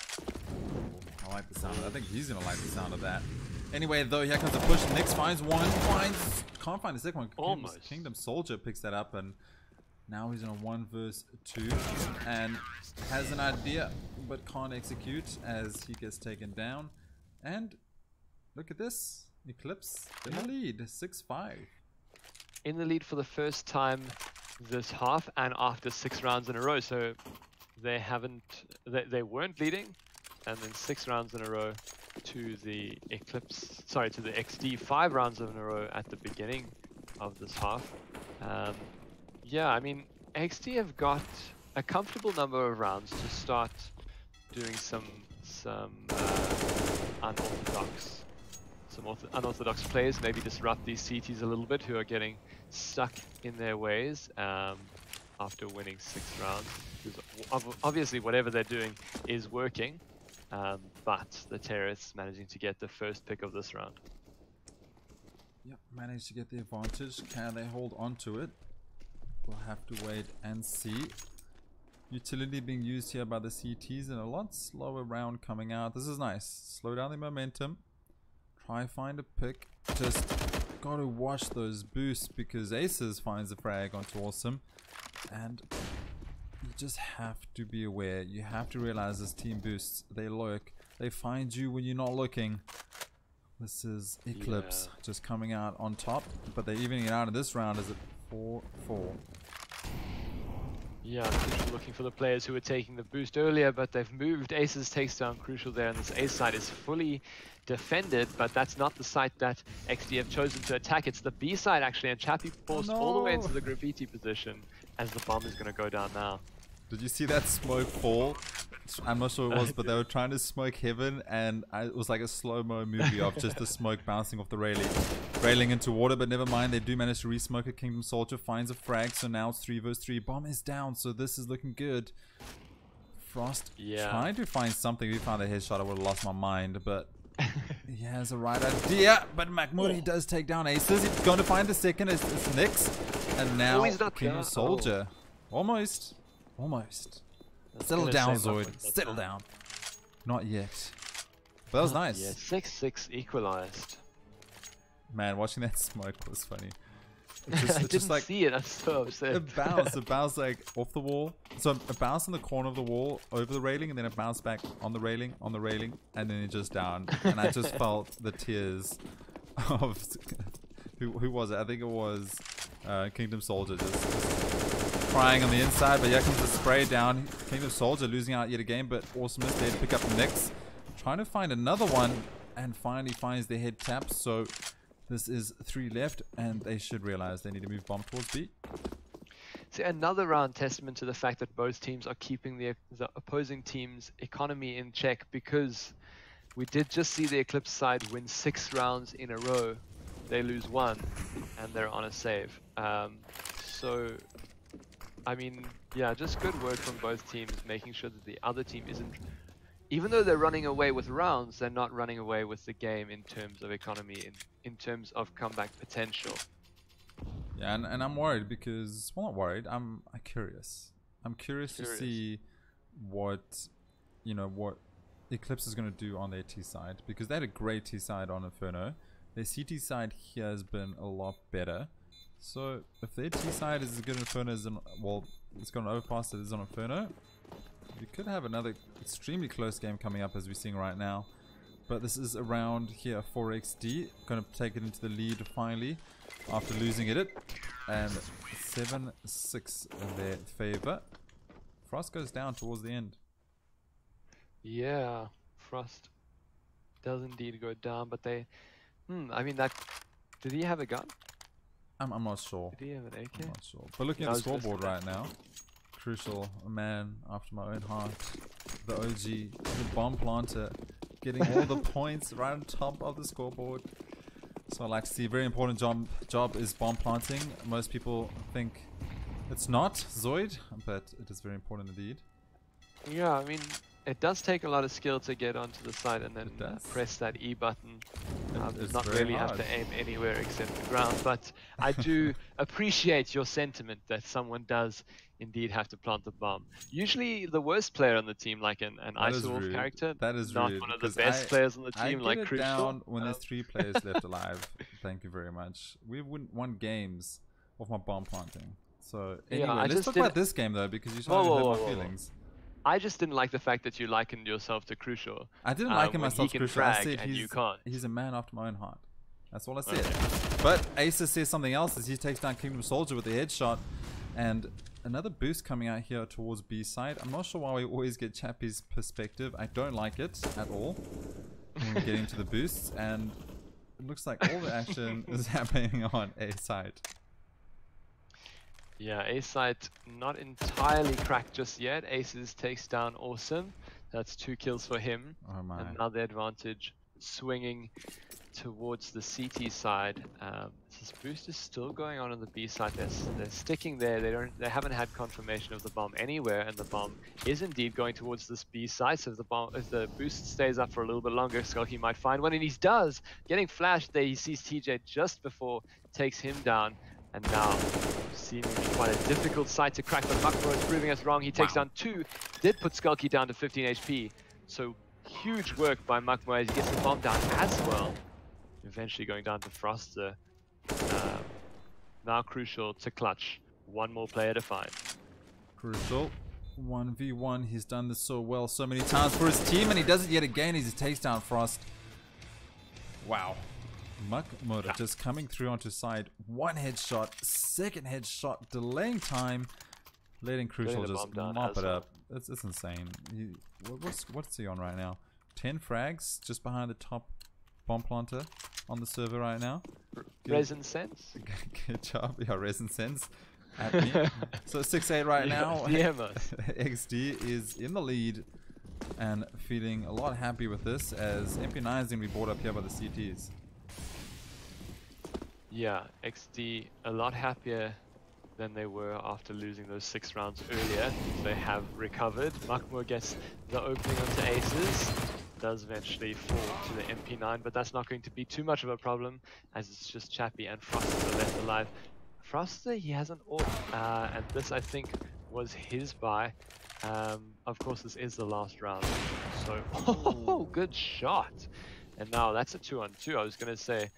I like the sound of that. I think he's gonna like the sound of that. Anyway, though, here comes the push. Nix finds one, can't find the second one. Almost. Kingdom Soldier picks that up, and now he's in a 1 versus 2 and has an idea but can't execute as he gets taken down. And look at this, Eclipse in the lead, 6-5. In the lead for the first time this half, and after 6 rounds in a row. So they weren't leading, and then 6 rounds in a row to the Eclipse, sorry, to the Exdee, 5 rounds in a row at the beginning of this half. Yeah, I mean, Exdee have got a comfortable number of rounds to start doing some unorthodox plays, maybe disrupt these CTs a little bit, who are getting stuck in their ways after winning 6 rounds. Because obviously whatever they're doing is working, but the terrorists managing to get the first pick of this round. Yep, managed to get the advantage. Can they hold on to it? We'll have to wait and see. Utility being used here by the CTs, and a lot slower round coming out. This is nice. Slow down the momentum. Try find a pick. Just gotta watch those boosts, because Aces finds a frag onto Awesome, and you just have to be aware. You have to realize this team boosts, they lurk. They find you when you're not looking. This is Eclipse just coming out on top, but they're evening it out in this round. Is it 4-4? Yeah, Crucial looking for the players who were taking the boost earlier, but they've moved. Aces takes down Crucial there, and this A side is fully defended, but that's not the site that Exdee have chosen to attack. It's the B side actually, and Chappie forced all the way into the graffiti position as the bomb is going to go down now. Did you see that smoke fall? I'm not sure what it was, but they were trying to smoke heaven, and it was like a slow-mo movie of just the smoke bouncing off the railing into water. But never mind, they do manage to re-smoke it. Kingdom Soldier finds a frag, so now it's 3 versus 3. Bomb is down, so this is looking good. Frost trying to find something. We found a headshot. I would have lost my mind, but he has a right idea. But Mahmoud does take down Aces. He's going to find the second. It's Nix, and now Kingdom Soldier. Almost. Settle down, Zoid. Settle down. Not yet. But that was nice. Yeah, 6-6 equalized. Man, watching that smoke was funny. I didn't see it. I'm so upset. It bounced like off the wall. So it bounced in the corner of the wall over the railing, and then it bounced back on the railing, and then it just down. And I just felt the tears of who was it? I think it was Kingdom Soldier just crying on the inside. But here comes the spray down. Kingdom Soldier losing out yet again, but Awesomeness there to pick up the Nix. Trying to find another one, and finally finds the head tap. So this is 3 left, and they should realize they need to move bomb towards B. See, another round testament to the fact that both teams are keeping the opposing team's economy in check, because we did just see the Eclipse side win 6 rounds in a row. They lose 1, and they're on a save. So, I mean, yeah, just good work from both teams, making sure that the other team isn't... Even though they're running away with rounds, they're not running away with the game in terms of economy, in terms of comeback potential. Yeah, and I'm worried because, well, not worried, I'm curious. I'm curious to see what Eclipse is going to do on their T side, because they had a great T side on Inferno. Their CT side here has been a lot better. So if their T side is as good as Inferno as it's got an overpass that is on Inferno, we could have another extremely close game coming up, as we're seeing right now. But this is around here for Exdee. Going to take it into the lead finally after losing it. And 7-6 in their favor. Frost goes down towards the end. Yeah, Frost does indeed go down, but they... I mean, that Did he have a gun? I'm not sure. Did he have an AK? I'm not sure. But looking Yeah, at the I was scoreboard listening. right now, Crucial, a man after my own heart, the OG, the bomb planter, getting all the points right on top of the scoreboard. So I like to see, very important job is bomb planting. Most people think it's not Zoid, but it is very important indeed. Yeah, I mean, it does take a lot of skill to get onto the side and then It does. press that E button. It's Not very really have hard. to aim anywhere except the ground, but I do appreciate your sentiment that someone does indeed have to plant the bomb. Usually the worst player on the team, like an That is Isolwolf rude. character, That is not rude, one of the because best players on the I team, get like it Crucial. down when there's 3 players left alive. Thank you very much. We wouldn't won games of my bomb planting. So Yeah, anyway, I let's just talk did- about this game though, because you're Whoa, trying to whoa, hurt whoa, my whoa, whoa. feelings. I just didn't like the fact that you likened yourself to Crucial. I didn't like him when myself, he can Crucial. I frag said and you he's can't. a man after my own heart. That's all I said. Okay. But Acer says something else as he takes down Kingdom Soldier with the headshot, and another boost coming out here towards B side. I'm not sure why we always get Chappie's perspective. I don't like it at all when we get into the boosts, and it looks like all the action is happening on A side. Yeah, A side not entirely cracked just yet. Aces takes down Awesome. That's 2 kills for him. Oh my. And now the advantage swinging towards the CT side. This boost is still going on the B side. They're sticking there. They haven't had confirmation of the bomb anywhere, and the bomb is indeed going towards this B side. So if the boost stays up for a little bit longer, Skulky might find one, and he does. Getting flashed there, he sees TJ just before, takes him down, and now seemingly quite a difficult site to crack, but Makmur is proving us wrong. He takes down 2, did put Skulky down to 15 HP. So huge work by Makmur as he gets the bomb down as well. Eventually going down to Froster. Now Crucial to clutch. One more player to find. Crucial. 1v1. He's done this so well so many times for his team, and he does it yet again as he takes down Frost. Wow. Makmur just coming through onto side. 1 headshot, 2nd headshot, delaying time, letting Crucial just mop it up. It's insane. What's he on right now? 10 frags just behind the top bomb planter on the server right now. Resin Sense? Good job. Yeah, Resin Sense at me. So 6-8 right now. Exdee is in the lead and feeling a lot happy with this, as MP9 is going to be brought up here by the CTs. Yeah, Exdee a lot happier than they were after losing those 6 rounds earlier. They have recovered. Makmur gets the opening onto Aces. Does eventually fall to the MP9, but that's not going to be too much of a problem, as it's just Chappie and Froster left alive. Froster, he has an AWP, and this I think was his buy. Of course, this is the last round, so oh, good shot. And now that's a 2-on-2. I was going to say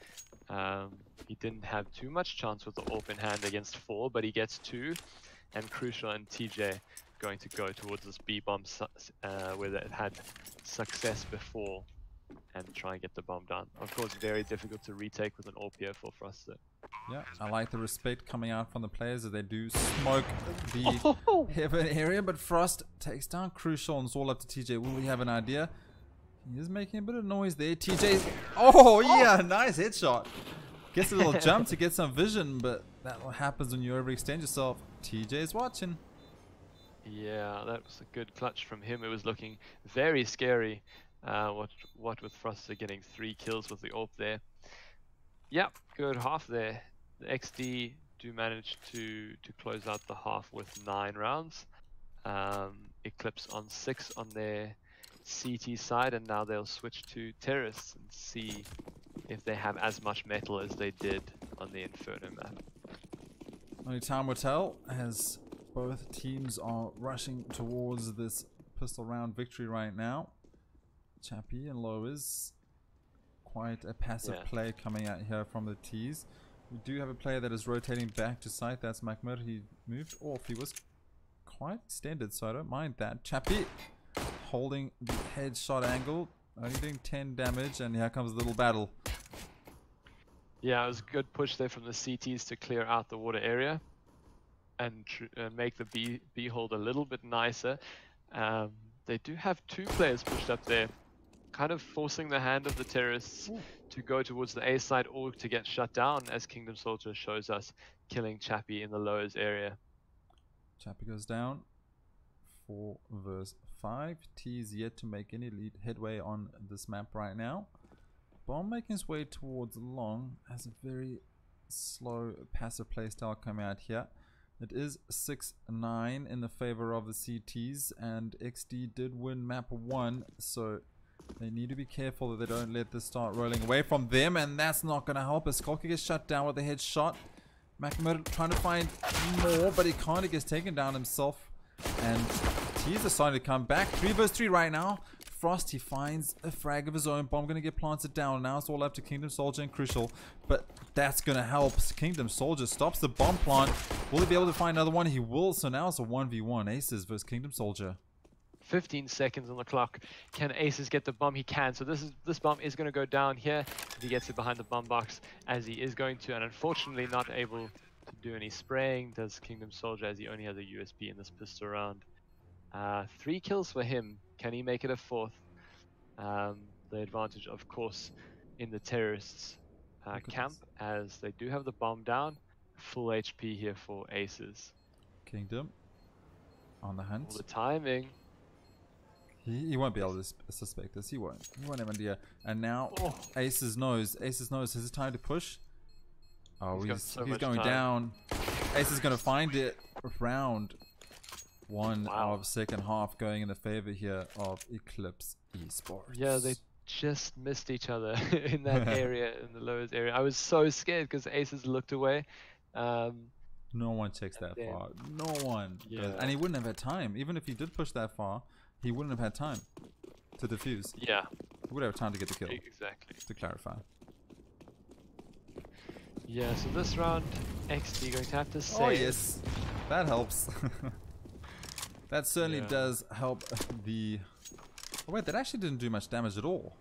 he didn't have too much chance with the AWP in hand against 4, but he gets 2, and Crucial and TJ going to go towards this B bomb where they had success before and try and get the bomb down. Of course, very difficult to retake with an AWP here for Froster. Yeah, I like the respect coming out from the players as they do smoke the heaven area, but Frost takes down Crucial and it's all up to TJ. Will we have an idea? He is making a bit of noise there. TJ's... Oh, yeah, nice headshot. Gets a little jump to get some vision, but that happens when you overextend yourself. TJ's watching. Yeah, that was a good clutch from him. It was looking very scary. What with Froster getting 3 kills with the AWP there. Yep, good half there. The Exdee do manage to close out the half with 9 rounds. Eclipse on 6 on their CT side, and now they'll switch to Terrace and see if they have as much metal as they did on the Inferno map. Only time will tell, as both teams are rushing towards this pistol round victory right now. Chappie and Lowers, quite a passive play coming out here from the T's. We do have a player that is rotating back to site. That's Makmur. He moved off. He was quite extended, so I don't mind that. Chappie holding the headshot angle, only doing 10 damage, and here comes a little battle. Yeah, it was a good push there from the CTs to clear out the water area and make the B hold a little bit nicer. They do have 2 players pushed up there kind of forcing the hand of the terrorists to go towards the A side or to get shut down, as Kingdom Soldier shows us killing Chappie in the lowers area. Chappie goes down. 4 versus 5. T's yet to make any lead headway on this map right now. Bomb making his way towards long, has a very slow passive playstyle coming out here. It is 6-9 in the favor of the CTs, and Exdee did win map 1, so they need to be careful that they don't let this start rolling away from them, and that's not going to help as Skulky gets shut down with a headshot. McMurdo trying to find more, but he can't. He gets taken down himself, and T's decided to come back. 3 versus 3 right now. Frost, he finds a frag of his own. Bomb going to get planted down. Now it's all up to Kingdom Soldier and Crucial, but that's going to help. Kingdom Soldier stops the bomb plant. Will he be able to find another one? He will. So now it's a 1v1. Aces versus Kingdom Soldier. 15 seconds on the clock. Can Aces get the bomb? He can. So this bomb is going to go down here. If he gets it behind the bomb box, as he is going to, and unfortunately not able to do any spraying, does Kingdom Soldier, as he only has a USB in this pistol round. 3 kills for him. Can he make it a 4th? The advantage, of course, in the terrorists' camp, as they do have the bomb down. Full HP here for Aces. Kingdom on the hunt. All the timing. He won't be able to suspect this. He won't. He won't have an idea. And now Aces knows. Aces knows. Is it time to push? Oh, he's going down. Aces going to find it. Round 1 of second half going in the favor here of Eclipse Esports. Yeah, they just missed each other in that area, in the lowest area. I was so scared because Aces looked away. No one checks that far. No one. Yeah. And he wouldn't have had time. Even if he did push that far, he wouldn't have had time to defuse. Yeah. He would have time to get the kill. Exactly. To clarify. Yeah, so this round, Exdee going to have to save. Oh yes, that helps. That certainly does help the... Oh wait, that actually didn't do much damage at all.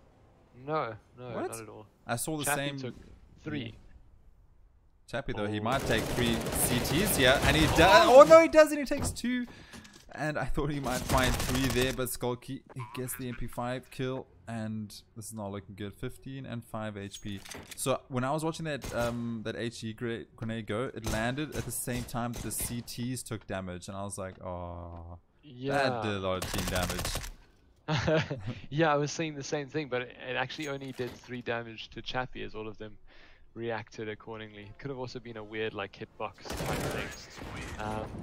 No, not at all. I saw the Chappie same... took 3. Chappie though, he might take 3 CTs here, and he does... Oh no, he doesn't, he takes 2. And I thought he might find 3 there, but Skulky, he gets the MP5 kill, and this is not looking good. 15 and 5 HP. So when I was watching that that HE grenade go, it landed at the same time that the CTs took damage, and I was like, oh, that did a lot of team damage. Yeah, I was saying the same thing, but it actually only did 3 damage to Chappie, as all of them reacted accordingly. It could have also been a weird like hitbox type thing,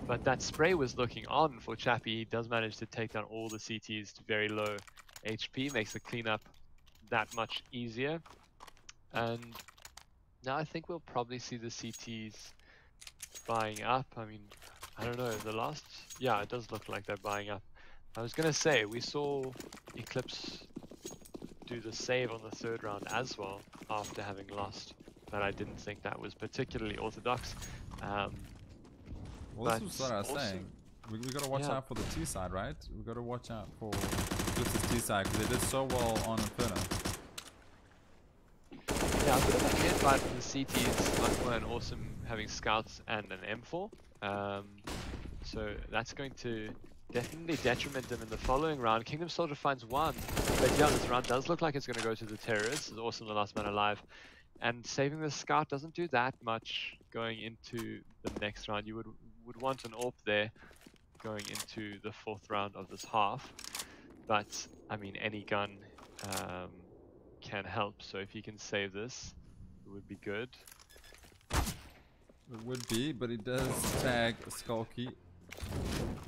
but that spray was looking on for Chappie. He does manage to take down all the CTs to very low HP, makes the cleanup that much easier. And now I think we'll probably see the CTs buying up. I mean, I don't know, the last, yeah, it does look like they're buying up. I was gonna say, we saw Eclipse do the save on the 3rd round as well after having lost, but I didn't think that was particularly orthodox. Well, this was what I was saying. We got to watch out for the T side, right? We got to watch out for Eclipse's T side because they did so well on Inferno. Yeah, a bit of a hit fight from the CTs, Aqua and Awesome having scouts and an M4. So that's going to definitely detriment them in the following round. Kingdom Soldier finds 1, but yeah, this round does look like it's going to go to the terrorists. It's Awesome, the last man alive. And saving the scout doesn't do that much going into the next round. You would want an AWP there going into the 4th round of this half. But, I mean, any gun can help. So if he can save this, it would be good. It would be, but he does tag Skulky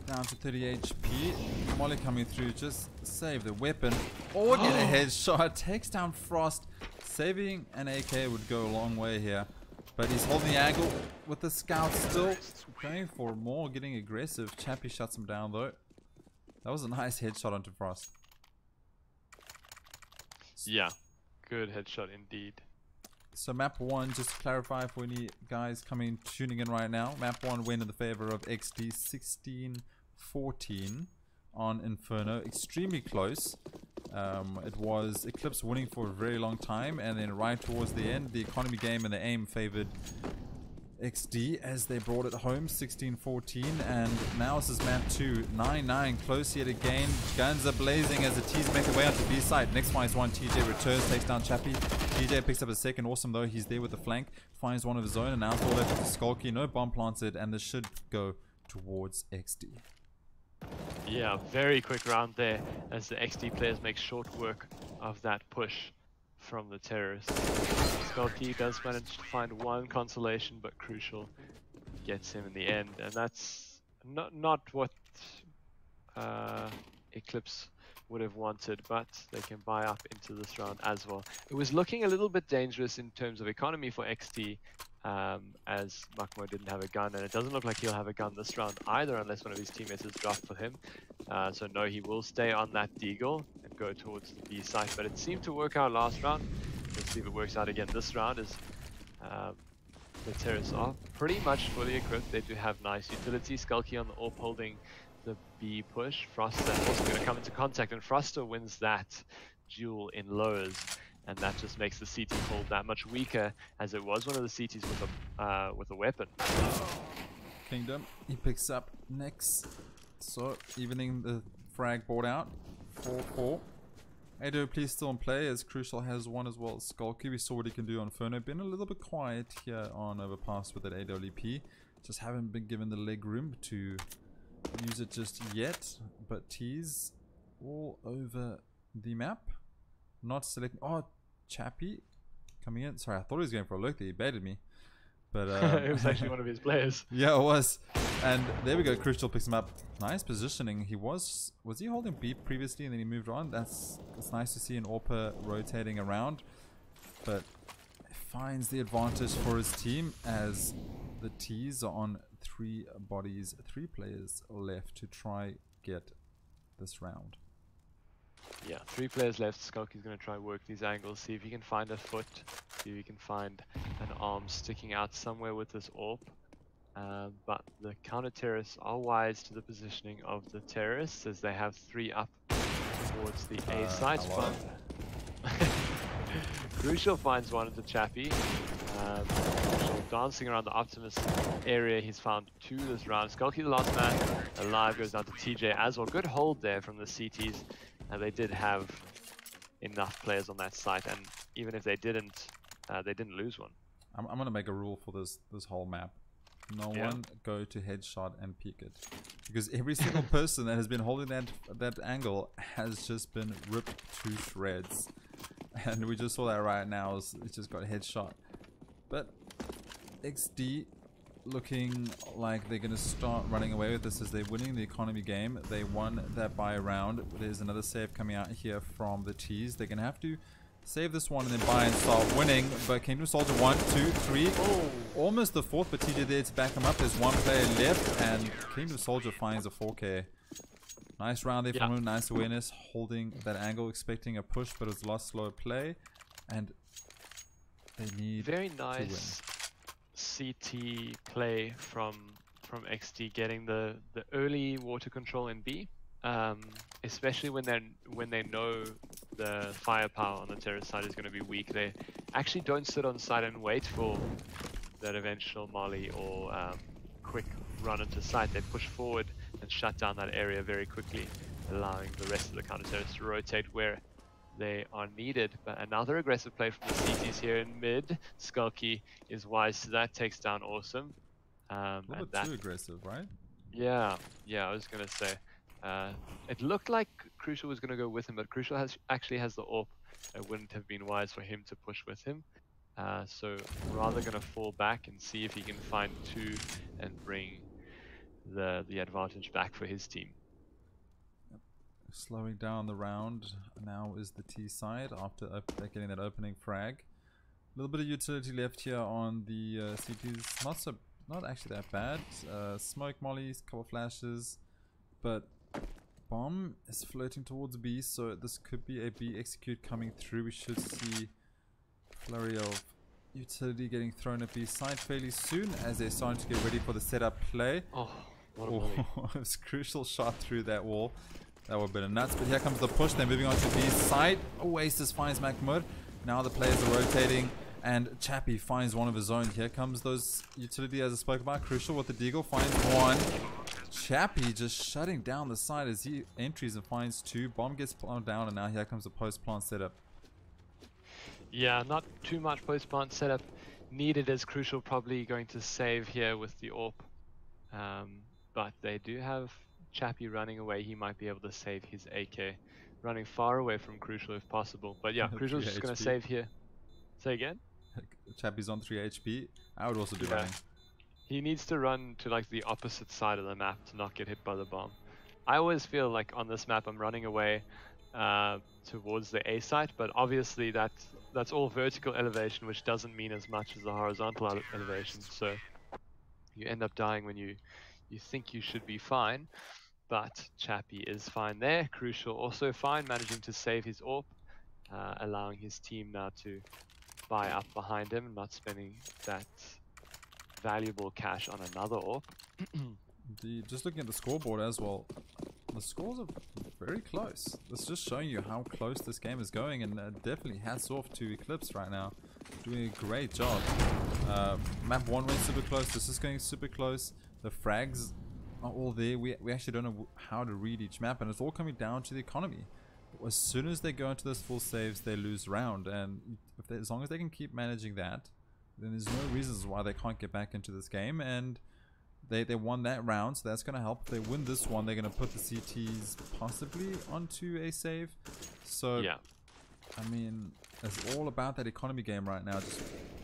down to 30 HP. Molly coming through, just save the weapon. Or get a headshot, takes down Frost. Saving an AK would go a long way here. But he's holding the angle with the scout still. Going for more, getting aggressive. Chappie shuts him down though. That was a nice headshot onto Frost. Yeah, good headshot indeed. So map 1, just to clarify for any guys tuning in right now. Map 1 win in the favor of Exdee, 16-14 on Inferno. Extremely close. It was Eclipse winning for a very long time, and then right towards the end, the economy game and the aim favored Exdee as they brought it home 16-14, and now this is map 2, 9-9, close yet again. Guns are blazing as the T's make their way onto B side. Next finds one, TJ returns, takes down Chappie. TJ picks up a second, awesome though, he's there with the flank, finds one of his own, and now it's all left with the Skulky. No bomb planted, and this should go towards Exdee. Yeah, very quick round there as the Exdee players make short work of that push from the terrorists. Skulky does manage to find one consolation, but Crucial gets him in the end, and that's not what Eclipse would have wanted, but they can buy up into this round as well. It was looking a little bit dangerous in terms of economy for Exdee, as Makmo didn't have a gun, and it doesn't look like he'll have a gun this round either unless one of his teammates is dropped for him. So no, he will stay on that deagle and go towards the B site, but it seemed to work out last round. Let's see if it works out again this round, as the terrorists are pretty much fully equipped. They do have nice utility. Skulky on the AWP holding the B push. Froster also going to come into contact, and Froster wins that duel in lows, and that just makes the CT hold that much weaker, as it was one of the CTs with a weapon. Kingdom, he picks up next, so evening the frag board out. 4-4. Ado, please still in play, as Crucial has one as well as Skulky. We saw what he can do on Inferno. Been a little bit quiet here on Overpass with that AWP. Just haven't been given the leg room to use it just yet. But T's all over the map. Not selecting. Oh, Chappie coming in. Sorry, I thought he was going for a look there. He baited me. But it was actually one of his players. Yeah, it was. And there we go. Crucial picks him up. Nice positioning. He was he holding B previously and then he moved on? That's nice to see an AWPer rotating around. But finds the advantage for his team as the T's are on 3 bodies, 3 players left to try get this round. Yeah, 3 players left. Skulky's going to try work these angles, see if he can find a foot, see if he can find an arm sticking out somewhere with this AWP. But the counter-terrorists are wise to the positioning of the terrorists, as they have 3 up towards the A site. Crucial finds one into Chappie. Crucial dancing around the Optimus area. He's found 2 this round. Skulky, the last man alive, goes down to TJ as well. Good hold there from the CTs. They did have enough players on that site, and even if they didn't lose one. I'm gonna make a rule for this whole map. No one go to headshot and peek it, because every single person that has been holding that angle has just been ripped to shreds, and we just saw that right now. It just got headshot. But Exdee looking like they're going to start running away with this as they're winning the economy game. They won that buy round. There's another save coming out here from the T's. They're going to have to save this one and then buy and start winning. But Kingdom Soldier 1, 2, 3. Oh, almost the 4th, but TJ there to back him up. There's 1 player left, and Kingdom Soldier finds a 4K. Nice round there from him. Nice awareness, holding that angle, expecting a push, but it's lost slow play. And they need very nice CT play from Exdee, getting the early water control in B, especially when they know the firepower on the terrorist side is going to be weak. They actually don't sit on site and wait for that eventual molly or quick run into site. They push forward and shut down that area very quickly, allowing the rest of the counter-terrorists to rotate where they are needed. But another aggressive play from the CTs here in mid. Skulky is wise to that, takes down Awesome. A little bit too aggressive, right? Yeah, I was gonna say. It looked like Crucial was gonna go with him, but Crucial actually has the AWP. It wouldn't have been wise for him to push with him. So rather gonna fall back and see if he can find 2 and bring the advantage back for his team. Slowing down the round now is the T side after getting that opening frag. A little bit of utility left here on the CTs. Not actually that bad. Smoke mollies, couple flashes, but bomb is floating towards B, so this could be a B execute coming through. We should see flurry of utility getting thrown at B side fairly soon as they're starting to get ready for the setup play. Oh, what a volley. It's Crucial shot through that wall. That would have been a nuts, but here comes the push. They're moving on to B side. Oasis finds Mahmoud. Now the players are rotating. And Chappie finds one of his own. Here comes those utility as I spoke about. Crucial with the deagle, finds one. Chappie just shutting down the side as he entries and finds two. Bomb gets planted down, and now here comes the post-plant setup. Yeah, not too much post-plant setup needed, as Crucial probably going to save here with the AWP. But they do have Chappie running away. He might be able to save his AK. Running far away from Crucial if possible. But yeah, Crucial's just going to save here. Say again? Chappie's on 3 HP. I would also do Yeah. running. He needs to run to like the opposite side of the map to not get hit by the bomb. I always feel like on this map I'm running away towards the A site, but obviously that's all vertical elevation, which doesn't mean as much as the horizontal elevation. So you end up dying when you think you should be fine. But Chappie is fine there. Crucial also fine, managing to save his AWP, allowing his team now to buy up behind him, not spending that valuable cash on another AWP. Just looking at the scoreboard as well, the scores are very close. It's just showing you how close this game is going, and definitely hats off to Eclipse right now. Doing a great job. Map 1 went super close, this is going super close. The frags are all there. We actually don't know how to read each map, and it's all coming down to the economy. As soon as they go into those full saves, they lose round, and as long as they can keep managing that, then there's no reasons why they can't get back into this game. And they won that round, so that's going to help. If they win this one, they're going to put the CTs possibly onto a save. So yeah, I mean, it's all about that economy game right now.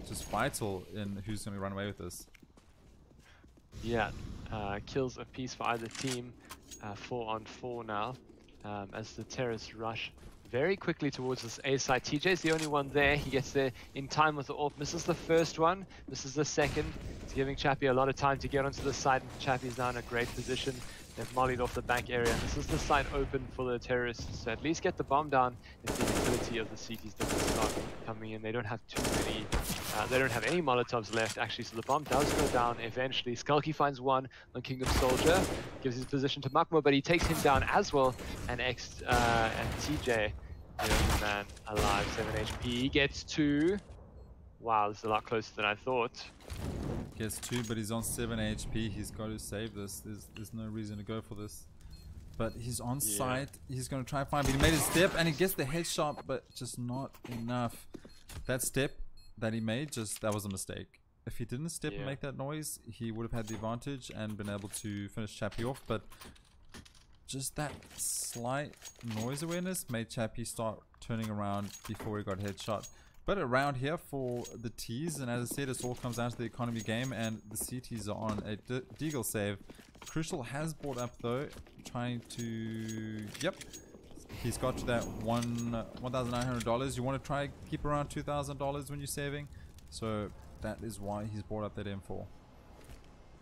Just vital in who's going to run away with this. Yeah, kills a piece for either team. 4 on 4 now, as the terrorists rush very quickly towards this A side. TJ's the only one there. He gets there in time with the AWP. Misses the first one. Misses the second. It's giving Chappie a lot of time to get onto the side. And Chappie's now in a great position. They've mollied off the back area. And this is the side open for the terrorists. So at least get the bomb down if the utility of the CTs doesn't start coming in. They don't have too many. They don't have any Molotovs left, actually, so the bomb does go down eventually. Skulky finds one on Kingdom Soldier, gives his position to Makmo, but he takes him down as well. And and TJ, the only man alive, 7 HP. He gets 2. Wow, this is a lot closer than I thought. Gets 2, but he's on 7 HP. He's got to save this. There's no reason to go for this. But he's on site. He's going to try and find, but he made his step, and he gets the headshot, but just not enough. That step that he made, that was a mistake. If he didn't step and make that noise, he would have had the advantage and been able to finish Chappie off. But just that slight noise awareness made Chappie start turning around before he got headshot. But around here for the T's, and as I said, it all comes down to the economy game, and the CTs are on a deagle save. Crucial has brought up though, trying to, he's got to that $1,900. You want to try keep around $2,000 when you're saving, so that is why he's brought up that M4.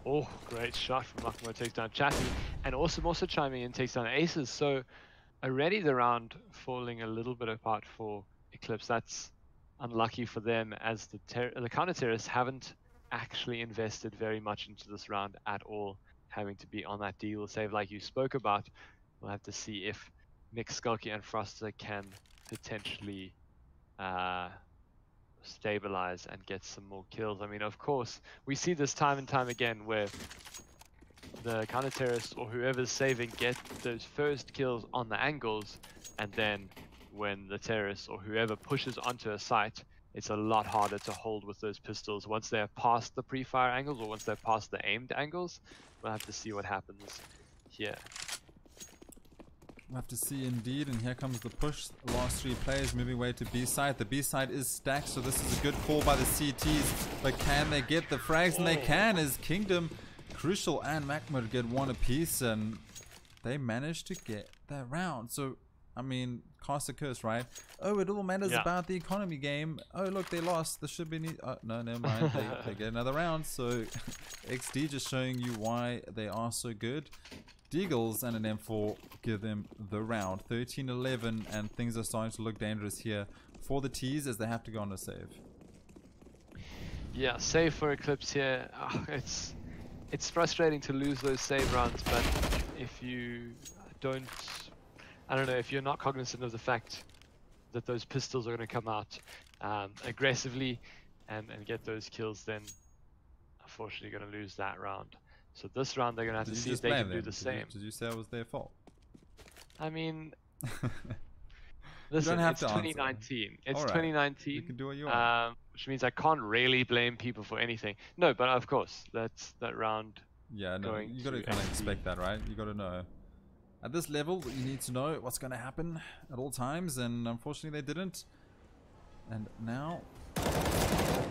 Oh, great shot from Makmo, takes down Chappie, and also chiming in, takes down Aces. So already the round falling a little bit apart for Eclipse. That's unlucky for them, as the counter-terrorists haven't actually invested very much into this round at all, having to be on that deal save like you spoke about. We'll have to see if Nick, Skulky and Froster can potentially stabilize and get some more kills. I mean, of course, we see this time and time again where the counter-terrorists or whoever's saving get those first kills on the angles, and then when the terrorists or whoever pushes onto a site, it's a lot harder to hold with those pistols once they're past the pre-fire angles or once they're past the aimed angles. We'll have to see what happens here. We'll have to see indeed, and here comes the push. The last 3 players moving away to B side. The B side is stacked, so this is a good call by the CTs. But can they get the frags? And they can, as Kingdom, Crucial and Makmo get 1 apiece, and they managed to get that round. So, I mean, cast a curse, right? Oh, it all matters about the economy game. Oh, look, they lost. There should be no, never mind. They get another round. So, Exdee just showing you why they are so good. Deagles and an M4 give them the round. 13-11, and things are starting to look dangerous here for the T's as they have to go on a save. Yeah, save for Eclipse here. It's frustrating to lose those save rounds, but if you don't, I don't know, if you're not cognizant of the fact that those pistols are going to come out aggressively, and get those kills, then unfortunately going to lose that round. So this round they're going to have to see if they can do the same. Did you say it was their fault? I mean, You listen, don't have it's to 2019. It's All right. 2019. You can do what you want. Which means I can't really blame people for anything. No, but of course, that's that round. Yeah, no, you got to kind of expect that, right? You got to know. At this level, you need to know what's going to happen at all times, and unfortunately they didn't. And now,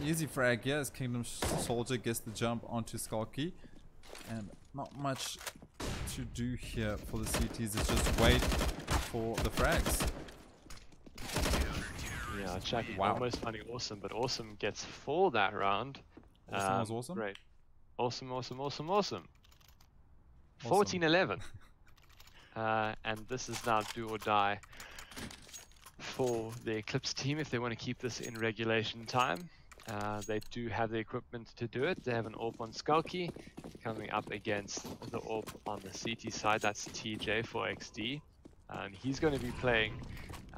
easy frag here as Kingdom Soldier gets the jump onto Skulky. And not much to do here for the CTs, it's just wait for the frags. Yeah, Chappie almost finding Awesome, but Awesome gets 4 that round. Awesome was awesome? Great. Awesome. 14-11. And this is now do or die for the Eclipse team if they want to keep this in regulation time. They do have the equipment to do it. They have an AWP on Skulky coming up against the AWP on the CT side. That's TJ for Exdee. And he's going to be playing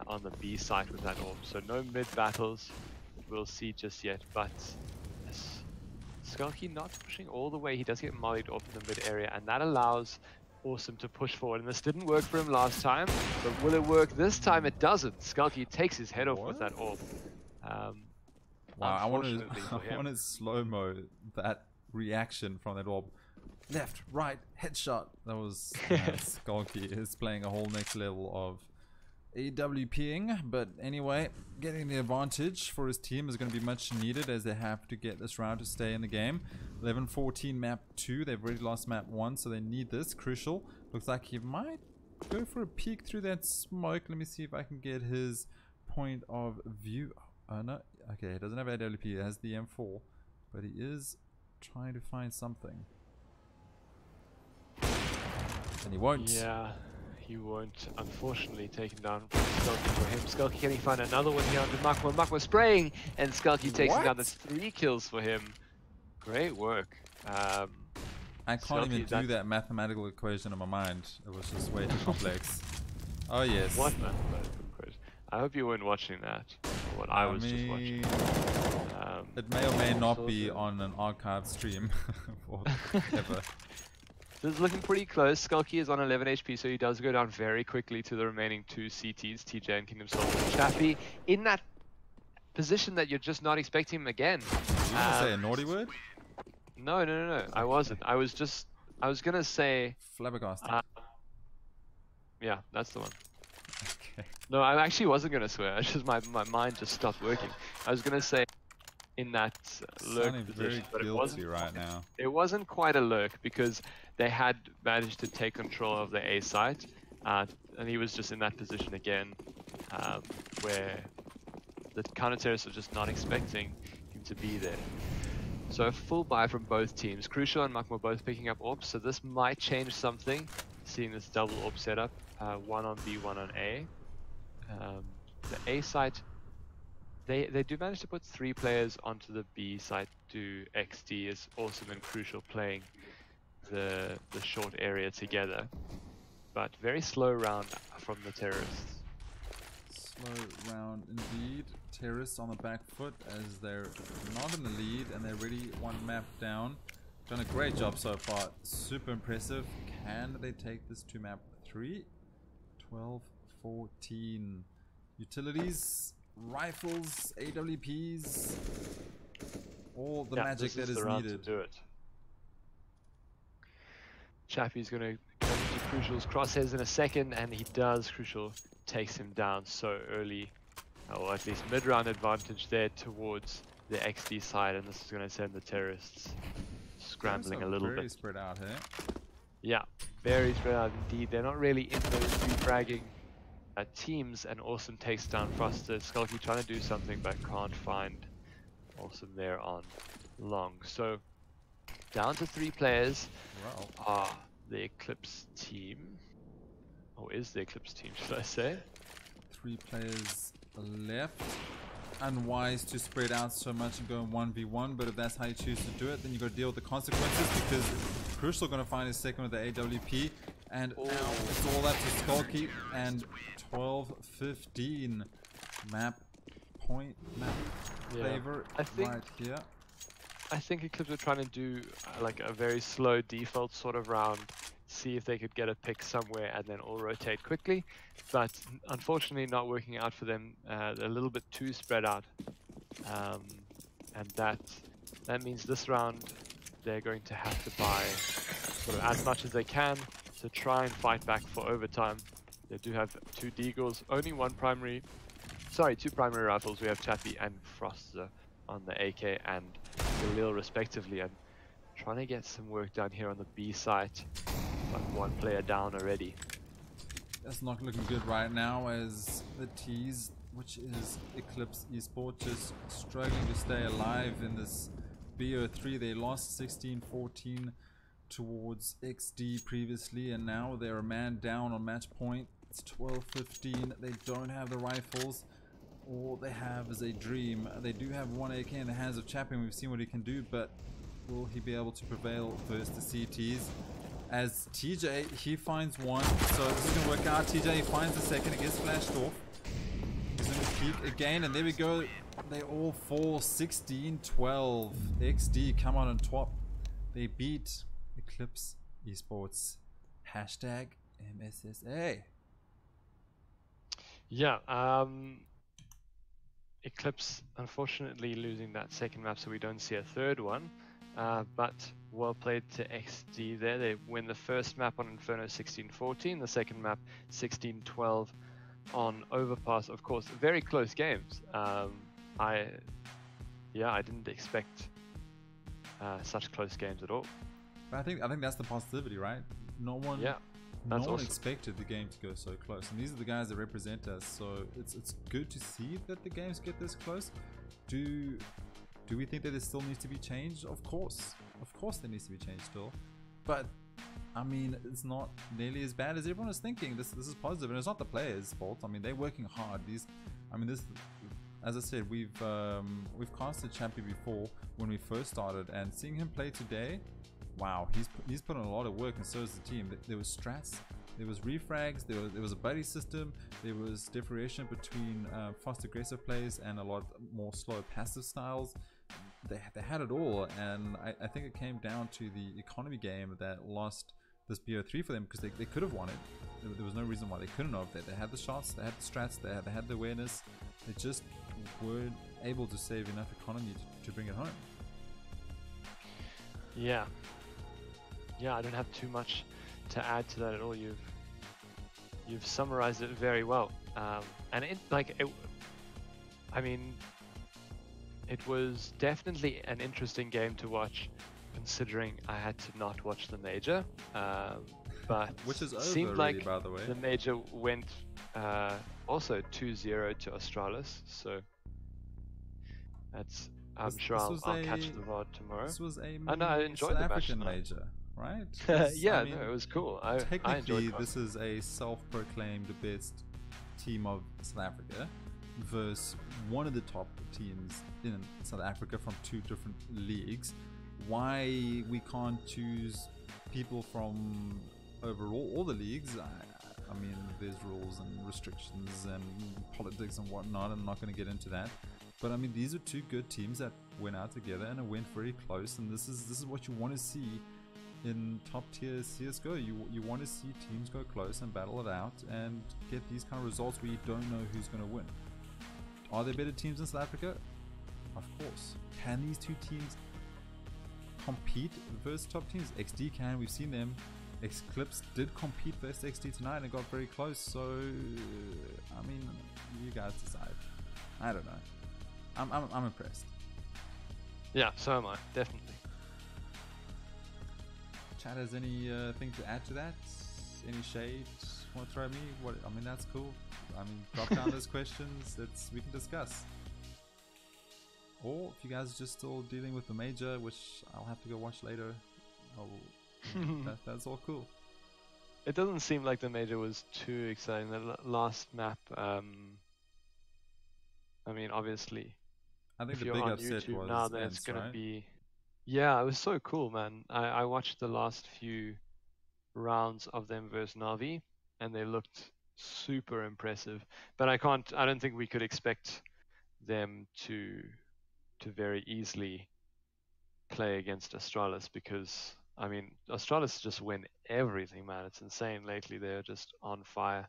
on the B side with that AWP. So no mid battles we'll see just yet. But Skulky not pushing all the way. He does get mollied off in the mid area, and that allows Awesome to push forward. And this didn't work for him last time, but will it work this time? It doesn't. Skulky takes his head off with that AWP. Wow, I want to slow-mo that reaction from that AWP. Left, right, headshot. That was Skulky is playing a whole next level of AWPing. But anyway, getting the advantage for his team is going to be much needed as they have to get this round to stay in the game. 11-14 map 2. They've already lost map 1, so they need this. Crucial. Looks like he might go for a peek through that smoke. Let me see if I can get his point of view. Oh no, okay, he doesn't have AWP, he has the M4, but he is trying to find something. And he won't. Yeah, he won't. Unfortunately, taken down from Skulky for him. Skulky, can he find another one here onto Makwa? Makwa spraying, and Skulky takes him down. That's 3 kills for him. Great work. I can't Skulky, even do that mathematical equation in my mind. It was just way too complex. Oh yes. What mathematical equation? I hope you weren't watching that. What I was just watching. It may or may not be on an archived stream or ever. This is looking pretty close. Skulky is on 11 HP, so he does go down very quickly to the remaining 2 CTs, TJ and Kingdom Soldier. Chappie in that position that you're just not expecting him again. Did you say a naughty word? No. I wasn't. I was gonna say flabbergasted. Yeah, that's the one. Okay. No, I actually wasn't gonna swear. It's just my mind just stopped working. I was gonna say in that lurk position, but it wasn't right now. It wasn't quite a lurk because they had managed to take control of the A site, and he was just in that position again, where the counter terrorists are just not expecting him to be there. So a full buy from both teams. Crucial and Makmo both picking up AWPs, so this might change something. Seeing this double AWP setup, 1 on B, 1 on A. The A site, they do manage to put 3 players onto the B site to Exdee is Awesome and Crucial playing the short area together. But very slow round from the terrorists. Slow round indeed. Terrorists on the back foot as they're not in the lead and they're already 1 map down. Done a great job so far. Super impressive. Can they take this to map 3? 12-14. Utilities, rifles, AWPs, all the magic that is needed. To do it. Chappie's going to come into Crucial's crosshairs in a second, and he does. Crucial takes him down so early, or at least mid-round advantage there towards the Exdee side, and this is going to send the terrorists scrambling a little bit. Very spread out here. Yeah, very spread out indeed. They're not really in those refragging teams, and Awesome takes down Froster. Skulky trying to do something but can't find Awesome there on long. So down to 3 players are the Eclipse team, or is the Eclipse team, should I say? 3 players left. Unwise to spread out so much and go in 1v1, but if that's how you choose to do it, then you got to deal with the consequences, because Crucial going to find his second with the AWP, and now it's all up to Skulky, and 12-15 map point map. favor I think right here. I think Eclipse were trying to do like a very slow default sort of round, see if they could get a pick somewhere and then all rotate quickly, but unfortunately not working out for them. They're a little bit too spread out, and that means this round they're going to have to buy sort of as much as they can to try and fight back for overtime. They do have two Deagles, only two primary rifles. We have Chappie and Froster on the AK and Galil respectively, and trying to get some work done here on the B site, but one player down already. That's not looking good right now, as the T's, which is Eclipse Esports, just struggling to stay alive in this BO3. They lost 16-14 towards Exdee previously, and now they're a man down on match point. It's 12-15. They don't have the rifles. All they have is a dream. They do have one AK in the hands of Chappie, and we've seen what he can do, but will he be able to prevail versus the CTs? As TJ, he finds one, so this is going to work out. TJ finds the second, it gets flashed off. He's going to peek again, and there we go. They all fall 16-12. Exdee come out on top. They beat Eclipse Esports. Hashtag MSSA. Yeah, Eclipse unfortunately losing that second map, so we don't see a third one. But well played to Exdee there. They win the first map on Inferno 16-14, the second map 16-12 on Overpass. Of course, very close games. I didn't expect such close games at all. But I think that's the positivity, right? No one awesome. expected the game to go so close, and these are the guys that represent us. So it's good to see that the games get this close. Do we think that there still needs to be change? Of course there needs to be change still, but I mean, it's not nearly as bad as everyone is thinking. This is positive, and it's not the players' fault. I mean, they're working hard. As I said, we've casted Chappie before when we first started, and seeing him play today, wow, he's put in a lot of work, and so is the team. There was strats, there was refrags, there was a buddy system, there was differentiation between fast aggressive plays and a lot more slow passive styles. They had it all, and I think it came down to the economy game that lost this BO3 for them, because they could have won it. There was no reason why they couldn't have. They had the shots, they had the strats, they had the awareness. They just weren't able to save enough economy to bring it home. Yeah, I don't have too much to add to that at all. You've summarized it very well, and it was definitely an interesting game to watch, considering I had to not watch the major, but which is over seemed already, like by the way. The major went also 2-0 to Australis, so that's I'm sure I'll catch the VOD tomorrow. This was a I enjoyed South the match African major, right? Yeah, no, it was cool. I technically, enjoyed this is a self-proclaimed best team of South Africa versus one of the top teams in South Africa from two different leagues. Why we can't choose people from overall all the leagues? I mean, there's rules and restrictions and politics and whatnot. I'm not going to get into that. But I mean, these are two good teams that went out together and it went very close. And this is what you want to see in top tier CS:GO. You want to see teams go close and battle it out and get these kind of results where you don't know who's going to win. Are there better teams in South Africa? Of course. Can these two teams compete versus top teams? Exdee can. We've seen them. Eclipse did compete versus Exdee tonight and got very close. So, I mean, you guys decide. I don't know. I'm impressed. Yeah, so am I. Definitely. Chat, has anything to add to that? Any shade want to throw at me? I mean, that's cool. I mean, drop down those questions. We can discuss. Or if you guys are just still dealing with the major, which I'll have to go watch later, that's all cool. It doesn't seem like the major was too exciting. The last map, I mean, obviously, I think if the you're big on upset YouTube was now, then it's going to be... Yeah, it was so cool, man. I watched the last few rounds of them versus Navi, and they looked super impressive. But I don't think we could expect them to to very easily play against Astralis, because I mean Astralis just win everything, man. It's insane lately. They're just on fire.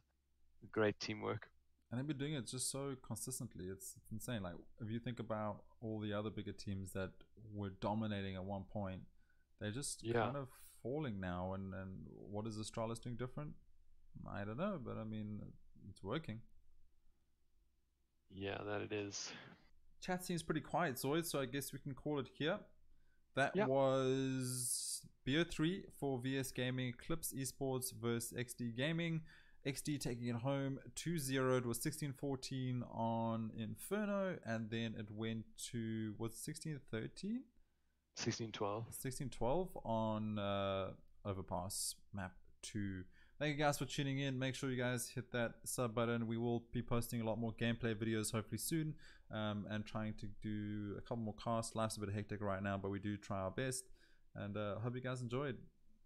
Great teamwork. And they've been doing it just so consistently. It's insane. Like, if you think about all the other bigger teams that were dominating at one point, they're just Yeah. kind of falling now. And what is Astralis doing different? I don't know, but I mean, it's working. Yeah, that it is. Chat seems pretty quiet, Zoid, so I guess we can call it here. That Yep. was BO3 for VS Gaming, Eclipse Esports versus Exdee Gaming. Exdee taking it home 2-0. It was 16-14 on Inferno, and then it went to, what's 16-13? 16-12. 16-12 on Overpass Map 2. Thank you guys for tuning in. Make sure you guys hit that sub button. We will be posting a lot more gameplay videos hopefully soon, and trying to do a couple more casts. Life's a bit hectic right now, but we do try our best, and hope you guys enjoyed.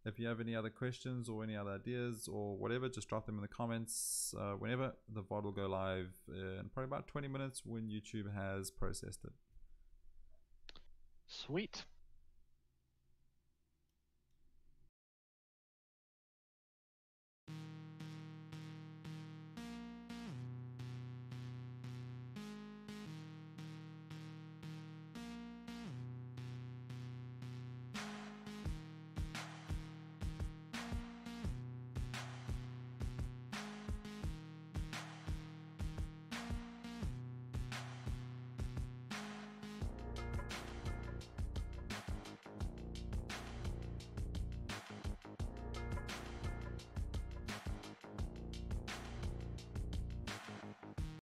If you have any other questions or any other ideas or whatever, just drop them in the comments whenever. The VOD will go live in probably about 20 minutes when YouTube has processed it. Sweet.